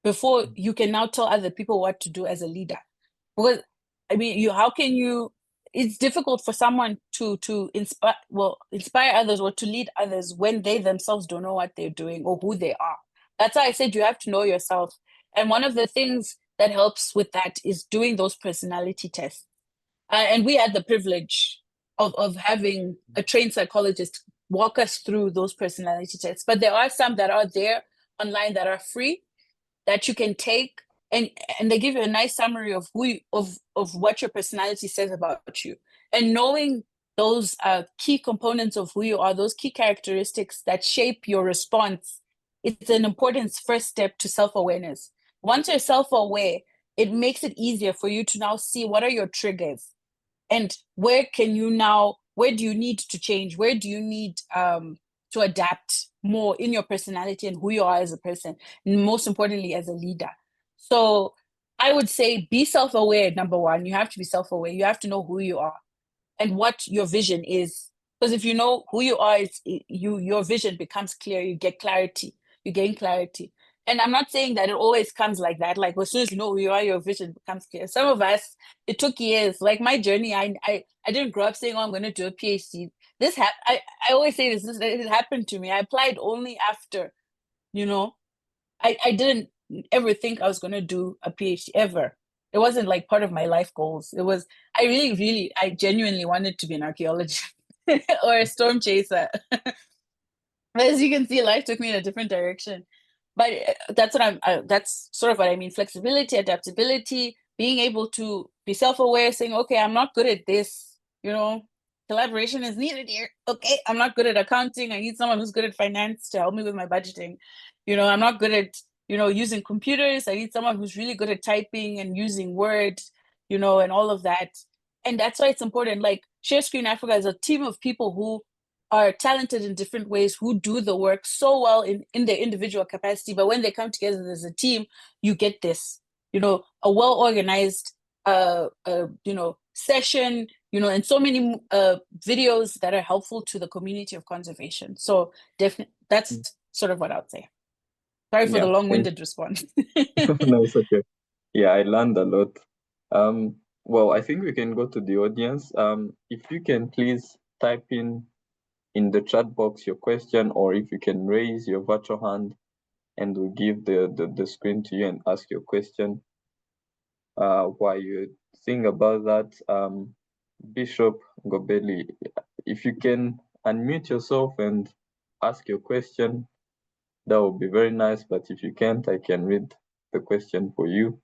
before you can now tell other people what to do as a leader. Because I mean, how can you? It's difficult for someone to inspire others or to lead others when they themselves don't know what they're doing or who they are. That's why I said you have to know yourself. And one of the things that helps with that is doing those personality tests. And we had the privilege of having a trained psychologist walk us through those personality tests. But there are some that are there online that are free that you can take, and they give you a nice summary of of what your personality says about you. And knowing those key components of who you are, those key characteristics that shape your response, it's an important first step to self-awareness. Once you're self-aware, it makes it easier for you to now see what are your triggers and where do you need to change, where do you need to adapt more in your personality and who you are as a person, and most importantly as a leader. So I would say be self-aware. Number one, you have to be self-aware. You have to know who you are and what your vision is, because if you know who you are, your vision becomes clear. You get clarity, you gain clarity. And I'm not saying that it always comes like that. Like as soon as you know who you are, your vision becomes clear. Some of us, it took years. Like my journey, I didn't grow up saying, "Oh, I'm going to do a PhD." I always say this. It happened to me. I applied only after, you know, I didn't ever think I was going to do a PhD ever. It wasn't like part of my life goals. It was, I genuinely wanted to be an archaeologist or a storm chaser. As you can see, life took me in a different direction. But that's sort of what I mean. Flexibility, adaptability, being able to be self-aware, saying, okay, I'm not good at this, collaboration is needed here. Okay, I'm not good at accounting. I need someone who's good at finance to help me with my budgeting. I'm not good at, using computers. I need someone who's really good at typing and using Word, and all of that. And that's why it's important. Like ShareScreen Africa is a team of people who are talented in different ways, who do the work so well in their individual capacity. But when they come together as a team, you get this, a well-organized, session, and so many videos that are helpful to the community of conservation. So definitely, that's sort of what I would say. Sorry for the long-winded response. No, it's okay. Yeah, I learned a lot. Well, I think we can go to the audience. If you can please type in the chat box your question, or if you can raise your virtual hand and we'll give the screen to you and ask your question. While you think about that, Bishop Gobeli, if you can unmute yourself and ask your question, that would be very nice. But if you can't, I can read the question for you.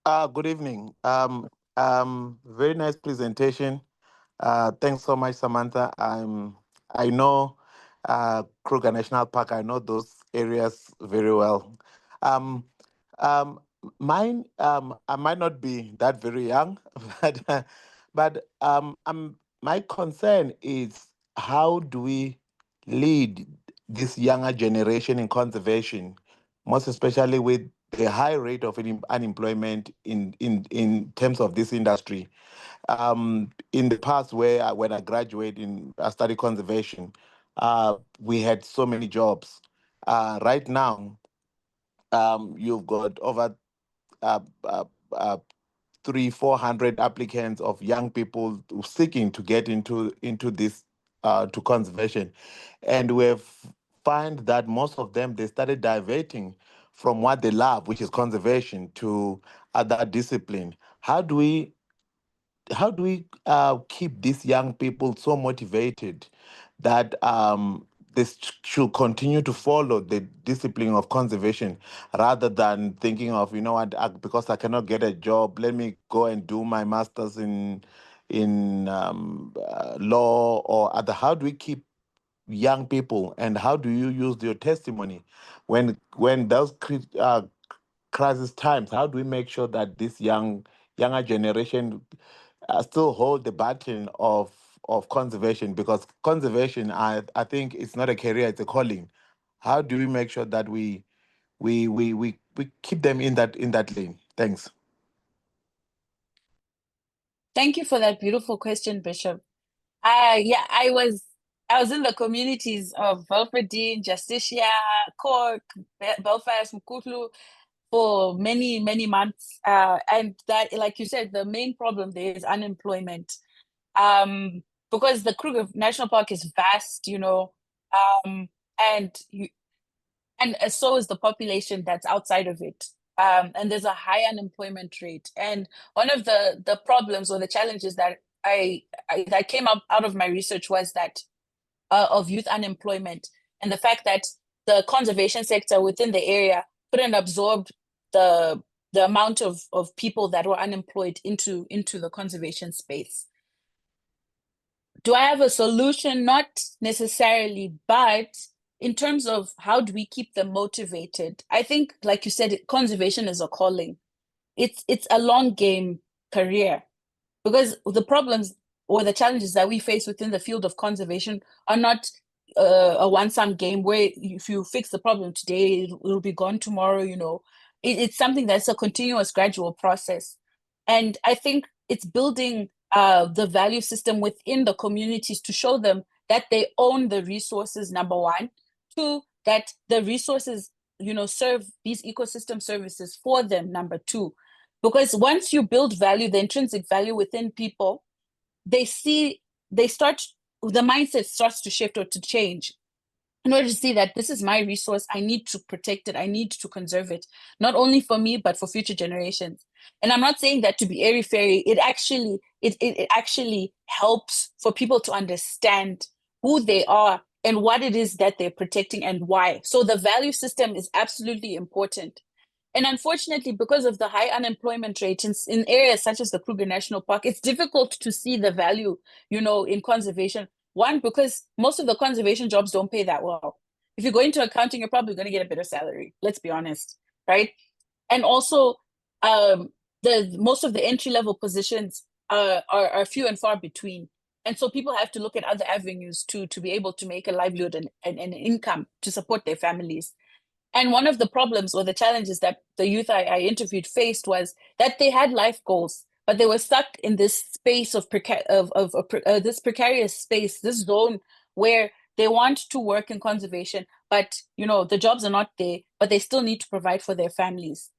Good evening. Very nice presentation. Thanks so much, Samantha. I know Kruger National Park. I know those areas very well. Mine, I might not be that very young, but my concern is how do we lead this younger generation in conservation, most especially with the high rate of unemployment in terms of this industry. In the past, when I graduated, I studied conservation. We had so many jobs. Right now, you've got over 300-400 applicants of young people seeking to get into this to conservation, and we've find that most of them, they started diverting from what they love, which is conservation, to other discipline. How do we keep these young people so motivated that this should continue to follow the discipline of conservation rather than thinking of, you know what, because I cannot get a job, let me go and do my master's in law or other. How do we keep young people, and how do you use your testimony when those crisis times? How do we make sure that this younger generation still hold the baton of conservation? Because conservation, I think it's not a career, it's a calling. How do we make sure that we keep them in that lane? Thanks. Thank you for that beautiful question, Bishop. Yeah, I was in the communities of Belfredine, Justicia, Cork, Belfast, Mkutlu for many, many months. And that, like you said, the main problem there is unemployment. Because the Kruger National Park is vast, you know, and so is the population that's outside of it. And there's a high unemployment rate. And one of the problems or the challenges that that came up out of my research was that of youth unemployment, and the fact that the conservation sector within the area couldn't absorb the amount of people that were unemployed into the conservation space. Do I have a solution? Not necessarily, but in terms of how do we keep them motivated? I think, like you said, conservation is a calling. It's a long game career, because the problems or the challenges that we face within the field of conservation are not a one-sum game where if you fix the problem today, it'll be gone tomorrow, you know. It's something that's a continuous, gradual process. And I think it's building the value system within the communities to show them that they own the resources, number one. Two, that the resources, you know, serve these ecosystem services for them, number two. Because once you build value, the intrinsic value within people, the mindset starts to shift or to change in order to see that this is my resource. I need to protect it. I need to conserve it, not only for me, but for future generations. And I'm not saying that to be airy-fairy. It actually helps for people to understand who they are and what it is that they're protecting and why. So the value system is absolutely important. And unfortunately, because of the high unemployment rate in areas such as the Kruger National Park, it's difficult to see the value, you know, in conservation. One, because most of the conservation jobs don't pay that well. If you go into accounting, you're probably going to get a better salary. Let's be honest, right? And also, most of the entry-level positions are few and far between. And so people have to look at other avenues to be able to make a livelihood and an income to support their families. And one of the problems or the challenges that the youth I interviewed faced was that they had life goals, but they were stuck in this space of this precarious space, this zone where they want to work in conservation, but you know the jobs are not there, but they still need to provide for their families.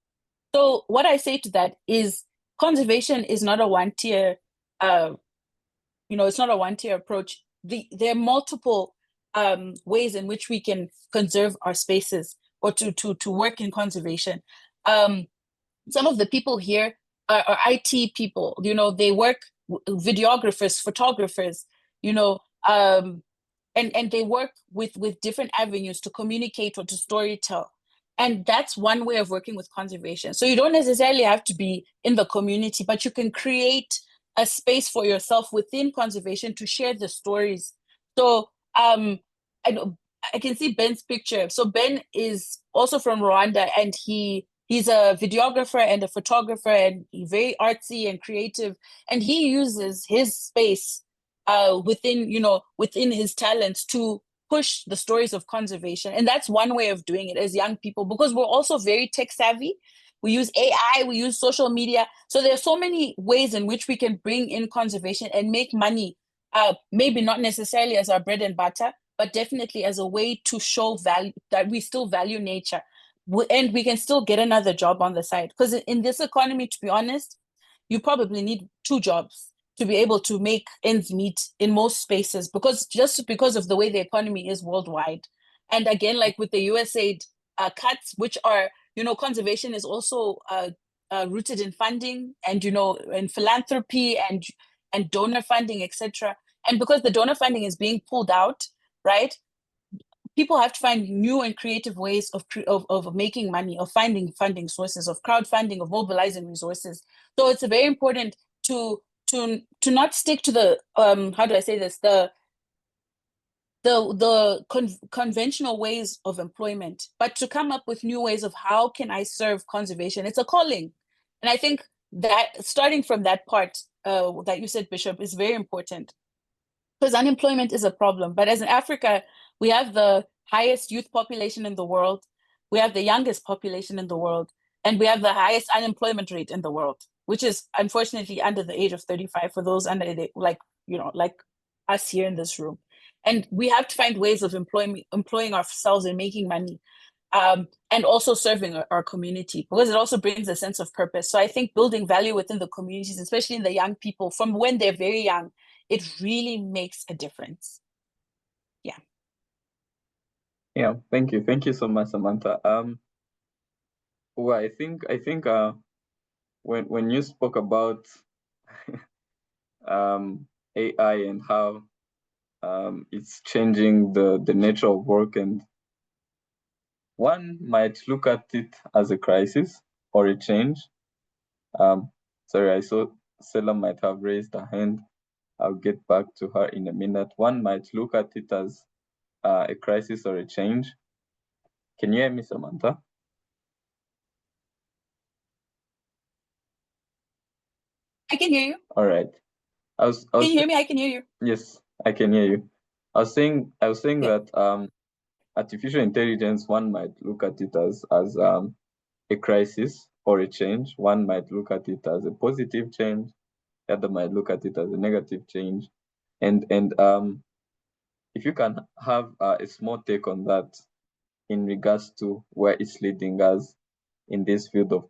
So what I say to that is, conservation is not a one-tier, it's not a one-tier approach. There are multiple ways in which we can conserve our spaces or to work in conservation. Some of the people here are IT people, you know, they work, videographers, photographers, you know, and they work with different avenues to communicate or to storytell. And that's one way of working with conservation. So you don't necessarily have to be in the community, but you can create a space for yourself within conservation to share the stories. So I can see Ben's picture. So Ben is also from Rwanda, and he's a videographer and a photographer, and very artsy and creative. And he uses his space within his talents to push the stories of conservation. And that's one way of doing it as young people, because we're also very tech savvy. We use AI, we use social media. So there are so many ways in which we can bring in conservation and make money, maybe not necessarily as our bread and butter, but definitely as a way to show value, that we still value nature. And we can still get another job on the side. Because in this economy, to be honest, you probably need 2 jobs to be able to make ends meet in most spaces, because of the way the economy is worldwide. And again, like with the USAID cuts, which are, you know, conservation is also rooted in funding and, you know, in philanthropy and donor funding, etc. And because the donor funding is being pulled out, right, people have to find new and creative ways of making money, of finding funding sources, of crowdfunding, of mobilizing resources. So it's very important to not stick to the how do I say this, conventional ways of employment, but to come up with new ways of how can I serve conservation. It's a calling, and I think that starting from that part that you said, Bishop, is very important, because unemployment is a problem. But as in Africa, we have the highest youth population in the world, we have the youngest population in the world, and we have the highest unemployment rate in the world, which is unfortunately under the age of 35 for those under like us here in this room. And we have to find ways of employing ourselves and making money, and also serving our community, because it also brings a sense of purpose. So I think building value within the communities, especially in the young people, from when they're very young, it really makes a difference. Yeah. Yeah, thank you so much, Samantha. Well, I think when you spoke about AI and how it's changing the nature of work, and one might look at it as a crisis or a change. Sorry, I saw Stella might have raised her hand. I'll get back to her in a minute. One might look at it as a crisis or a change. Can you hear me, Samantha? I can hear you. All right. Can you hear me? I can hear you. Yes, I can hear you. I was saying Yeah. that artificial intelligence, one might look at it as a crisis or a change. One might look at it as a positive change. The other might look at it as a negative change. And if you can have a small take on that in regards to where it's leading us in this field of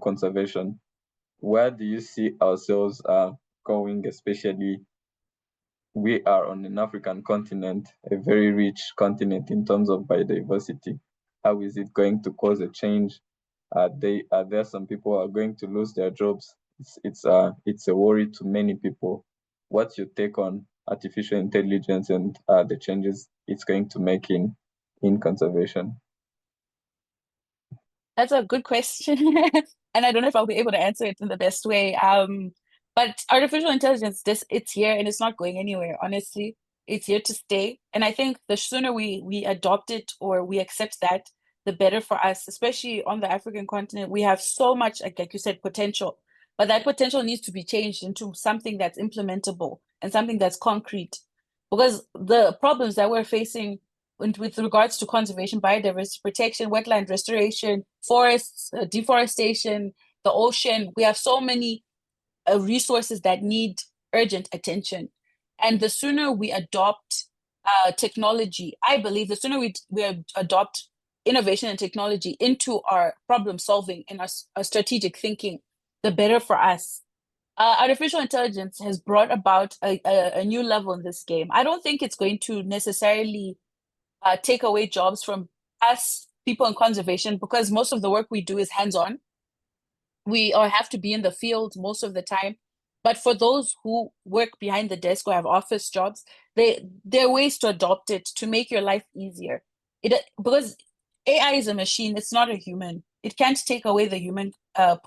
conservation, where do you see ourselves going, especially we are on an African continent, a very rich continent in terms of biodiversity. How is it going to cause a change? Are there some people who are going to lose their jobs? It's a worry to many people. What's your take on artificial intelligence and the changes it's going to make in conservation? That's a good question. And I don't know if I'll be able to answer it in the best way. But artificial intelligence, it's here and it's not going anywhere, honestly. It's here to stay. And I think the sooner we adopt it or we accept that, the better for us, especially on the African continent. We have so much, like you said, potential. But that potential needs to be changed into something that's implementable and something that's concrete. Because the problems that we're facing with regards to conservation, biodiversity protection, wetland restoration, forests, deforestation, the ocean, we have so many resources that need urgent attention. And the sooner we adopt technology, I believe the sooner we adopt innovation and technology into our problem solving and our strategic thinking, the better for us. Artificial intelligence has brought about a new level in this game. I don't think it's going to necessarily take away jobs from us people in conservation, because most of the work we do is hands-on. We have to be in the field most of the time. But for those who work behind the desk or have office jobs, there are ways to adopt it to make your life easier. Because AI is a machine, it's not a human. It can't take away the human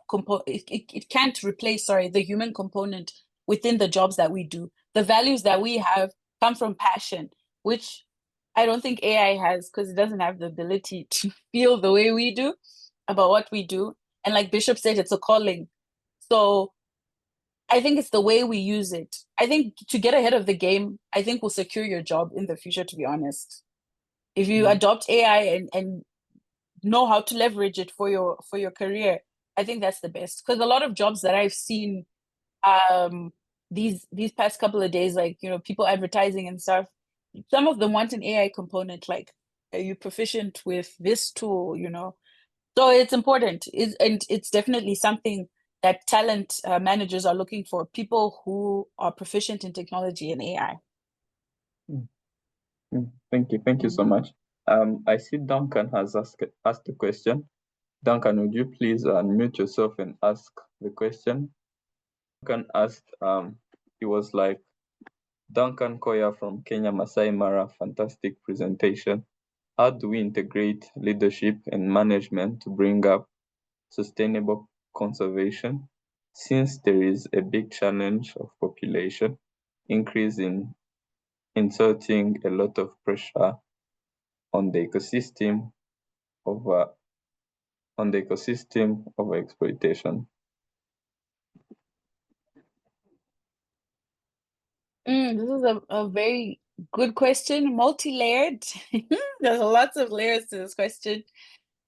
component. It can't replace, the human component within the jobs that we do. The values that we have come from passion, which I don't think AI has, because it doesn't have the ability to feel the way we do about what we do. And like Bishop said, it's a calling. So I think it's the way we use it. I think to get ahead of the game, I think will secure your job in the future, to be honest. If you adopt AI and know how to leverage it for your career, I think that's the best. Because a lot of jobs that I've seen these past couple of days, like, people advertising and stuff, some of them want an AI component, like, are you proficient with this tool, So it's important. And it's definitely something that talent managers are looking for, people who are proficient in technology and AI. Thank you so much. I see Duncan has asked a question. Duncan, would you please unmute yourself and ask the question? Duncan asked, he was like, Duncan Koya from Kenya Masai Mara, fantastic presentation. How do we integrate leadership and management to bring up sustainable conservation, since there is a big challenge of population increase in inserting a lot of pressure on the ecosystem of exploitation? This is a very good question, multi-layered. There's lots of layers to this question.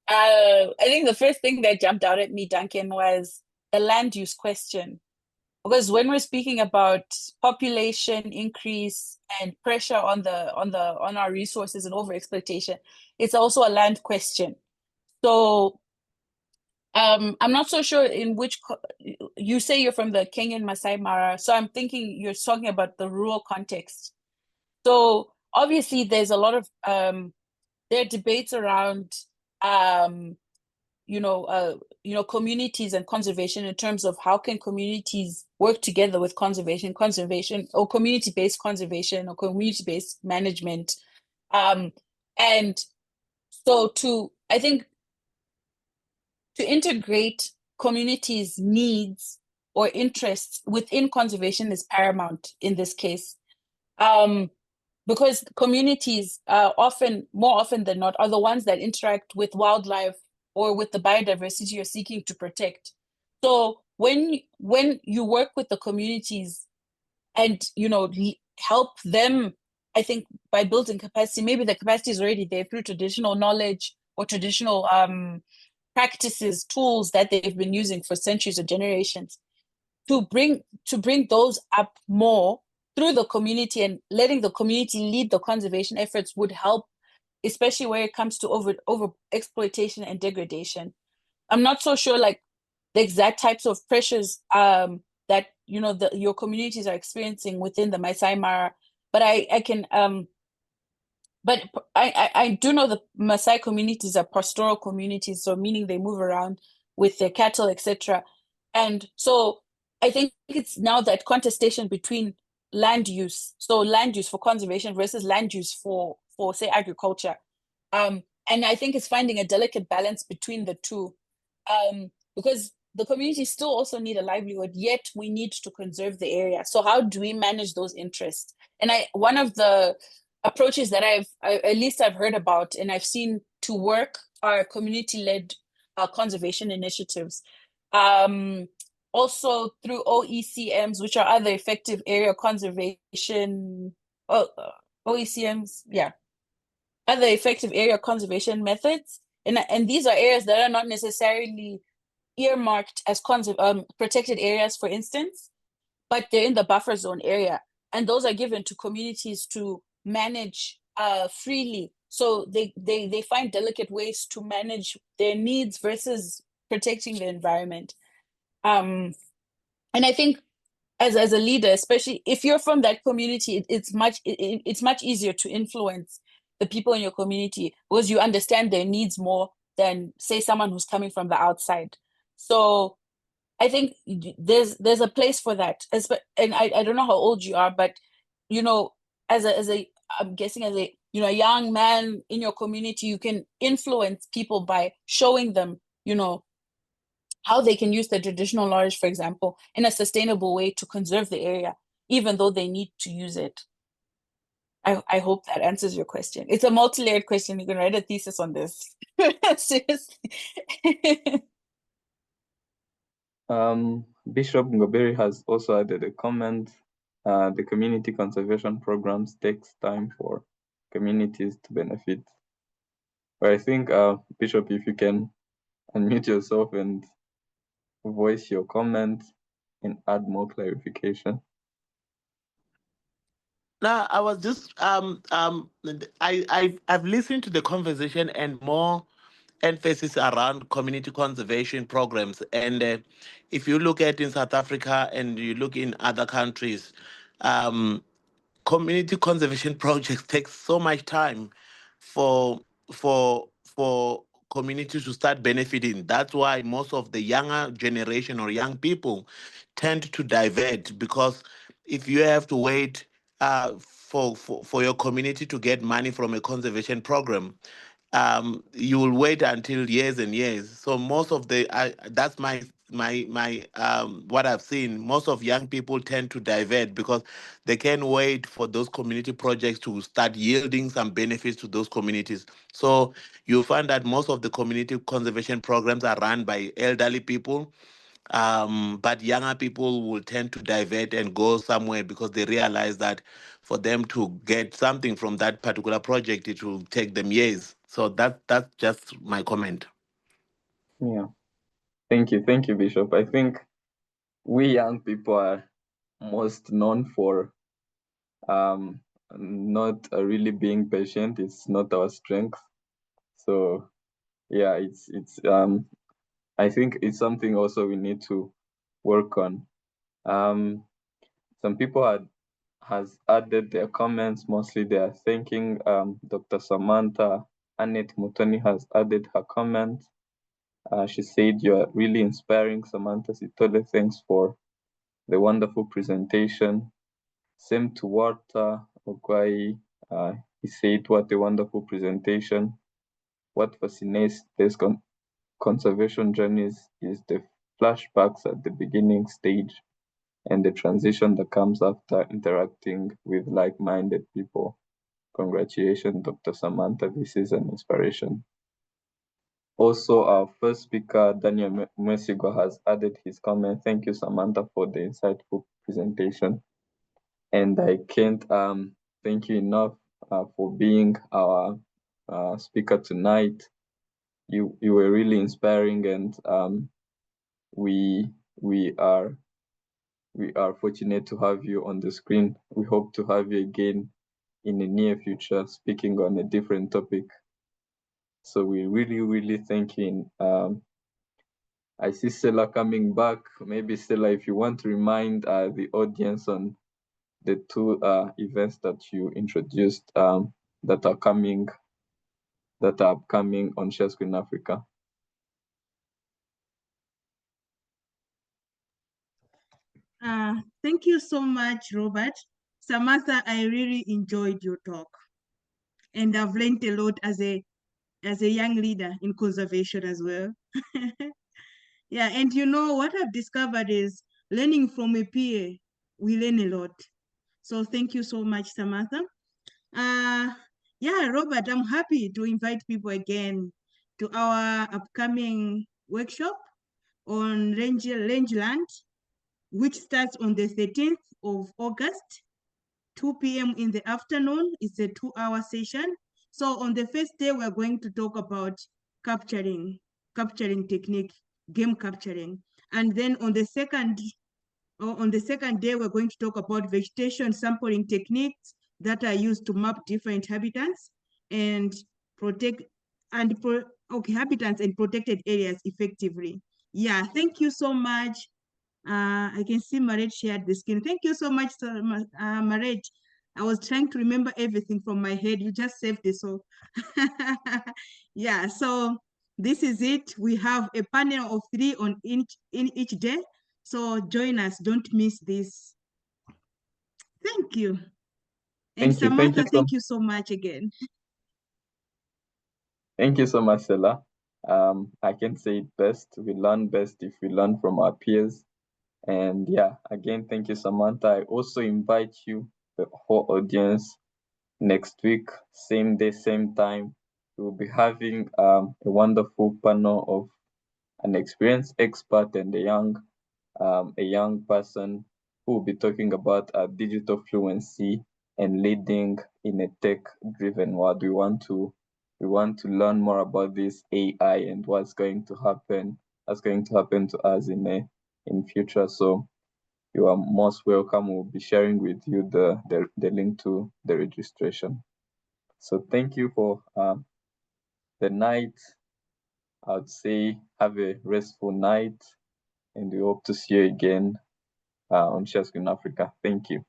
I think the first thing that jumped out at me, Duncan, was the land use question. Because when we're speaking about population increase and pressure on our resources and overexploitation, it's also a land question. So I'm not so sure in which you say you're from the Kenyan Masai Mara, so I'm thinking you're talking about the rural context. So obviously there's a lot of there are debates around communities and conservation in terms of how can communities work together with conservation or community-based conservation or community-based management. And so I think to integrate communities' needs or interests within conservation is paramount in this case. Because communities more often than not, are the ones that interact with wildlife or with the biodiversity you're seeking to protect. So when you work with the communities and help them, I think by building capacity, maybe the capacity is already there through traditional knowledge or traditional practices, tools that they've been using for centuries or generations, to bring those up more through the community and letting the community lead the conservation efforts would help, especially where it comes to over exploitation and degradation. I'm not so sure like the exact types of pressures that your communities are experiencing within the Masai Mara, but I do know the Maasai communities are pastoral communities, so meaning they move around with their cattle, etc. And so I think it's now that contestation between land use, so land use for conservation versus land use for say agriculture. And I think it's finding a delicate balance between the two, because the communities still also need a livelihood, yet we need to conserve the area. So how do we manage those interests? And one of the approaches that I've heard about and I've seen to work are community-led conservation initiatives. Also through OECMs, which are other effective area conservation, OECMs, yeah, other effective area conservation methods. And these are areas that are not necessarily earmarked as protected areas, for instance, but they're in the buffer zone area. And those are given to communities to manage freely. So they find delicate ways to manage their needs versus protecting the environment. And I think as a leader, especially if you're from that community, it's much easier to influence the people in your community because you understand their needs more than say someone who's coming from the outside. So I think there's a place for that. And I don't know how old you are, but as a I'm guessing as a young man in your community, you can influence people by showing them how they can use the traditional knowledge, for example, in a sustainable way to conserve the area, even though they need to use it. I hope that answers your question. It's a multi-layered question. You can write a thesis on this. Seriously. Bishop Ngoberi has also added a comment. The community conservation programs takes time for communities to benefit. But I think, Bishop, if you can unmute yourself and voice your comment and add more clarification. No, I was just I've listened to the conversation and more emphasis around community conservation programs. And if you look at in South Africa and you look in other countries, community conservation projects take so much time for communities to start benefiting. That's why most of the younger generation or young people tend to divert, because if you have to wait for your community to get money from a conservation program, you will wait until years and years. So most of the that's my what I've seen. Most of young people tend to divert because they can't wait for those community projects to start yielding some benefits to those communities. So you'll find that most of the community conservation programs are run by elderly people, but younger people will tend to divert and go somewhere because they realize that for them to get something from that particular project, it will take them years. So that's just my comment. Yeah. Thank you, Bishop. I think we young people are most known for not really being patient. It's not our strength. So yeah, it's I think it's something also we need to work on. Some people has added their comments. Mostly they are thanking Dr. Samantha. Annette Mutoni has added her comment. She said, "You are really inspiring, Samantha Sitole. Thanks for the wonderful presentation." Same to Walter Ogwai. He said, "What a wonderful presentation. What fascinates this conservation journeys is the flashbacks at the beginning stage and the transition that comes after interacting with like-minded people. Congratulations, Dr. Samantha. This is an inspiration." Also, our first speaker, Daniel Mwesigo, has added his comment. "Thank you, Samantha, for the insightful presentation." And I can't thank you enough for being our speaker tonight. You were really inspiring, and we are fortunate to have you on the screen. We hope to have you again in the near future, speaking on a different topic. So we really thank you. I see Stella coming back. Maybe Stella, if you want to remind the audience on the two events that you introduced that are upcoming on ShareScreen Africa. Thank you so much, Robert. Samantha, I really enjoyed your talk, and I've learned a lot as a young leader in conservation as well. Yeah, and you know what I've discovered is learning from a peer, we learn a lot. So thank you so much, Samantha. Yeah, Robert, I'm happy to invite people again to our upcoming workshop on rangeland, which starts on the 13th of August, 2 p.m. in the afternoon. It's a 2-hour session. So on the first day, we're going to talk about capturing technique, game capturing. And then on the second day, we're going to talk about vegetation sampling techniques that are used to map different habitats and habitats and protected areas effectively. Yeah, thank you so much. I can see Maret shared the screen. Thank you so much, Maret. I was trying to remember everything from my head. You just saved it. So yeah, so this is it. We have a panel of 3 in each day. So join us. Don't miss this. Thank you. And Samantha, thank you so much again. Thank you so much, Stella. I can say it best. We learn best if we learn from our peers. And yeah, again, thank you, Samantha. I also invite you, the whole audience, next week, same day, same time. We'll be having a wonderful panel of an experienced expert and a young person who will be talking about digital fluency and leading in a tech-driven world. We want to learn more about this AI and what's going to happen to us in future. So you are most welcome. We'll be sharing with you the link to the registration. So thank you for the night. I'd say have a restful night, and we hope to see you again on ShareScreen Africa. Thank you.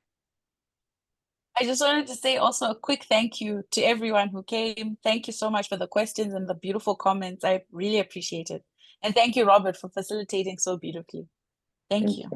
I just wanted to say also a quick thank you to everyone who came. Thank you so much for the questions and the beautiful comments. I really appreciate it. And thank you, Robert, for facilitating so beautifully. Thank you.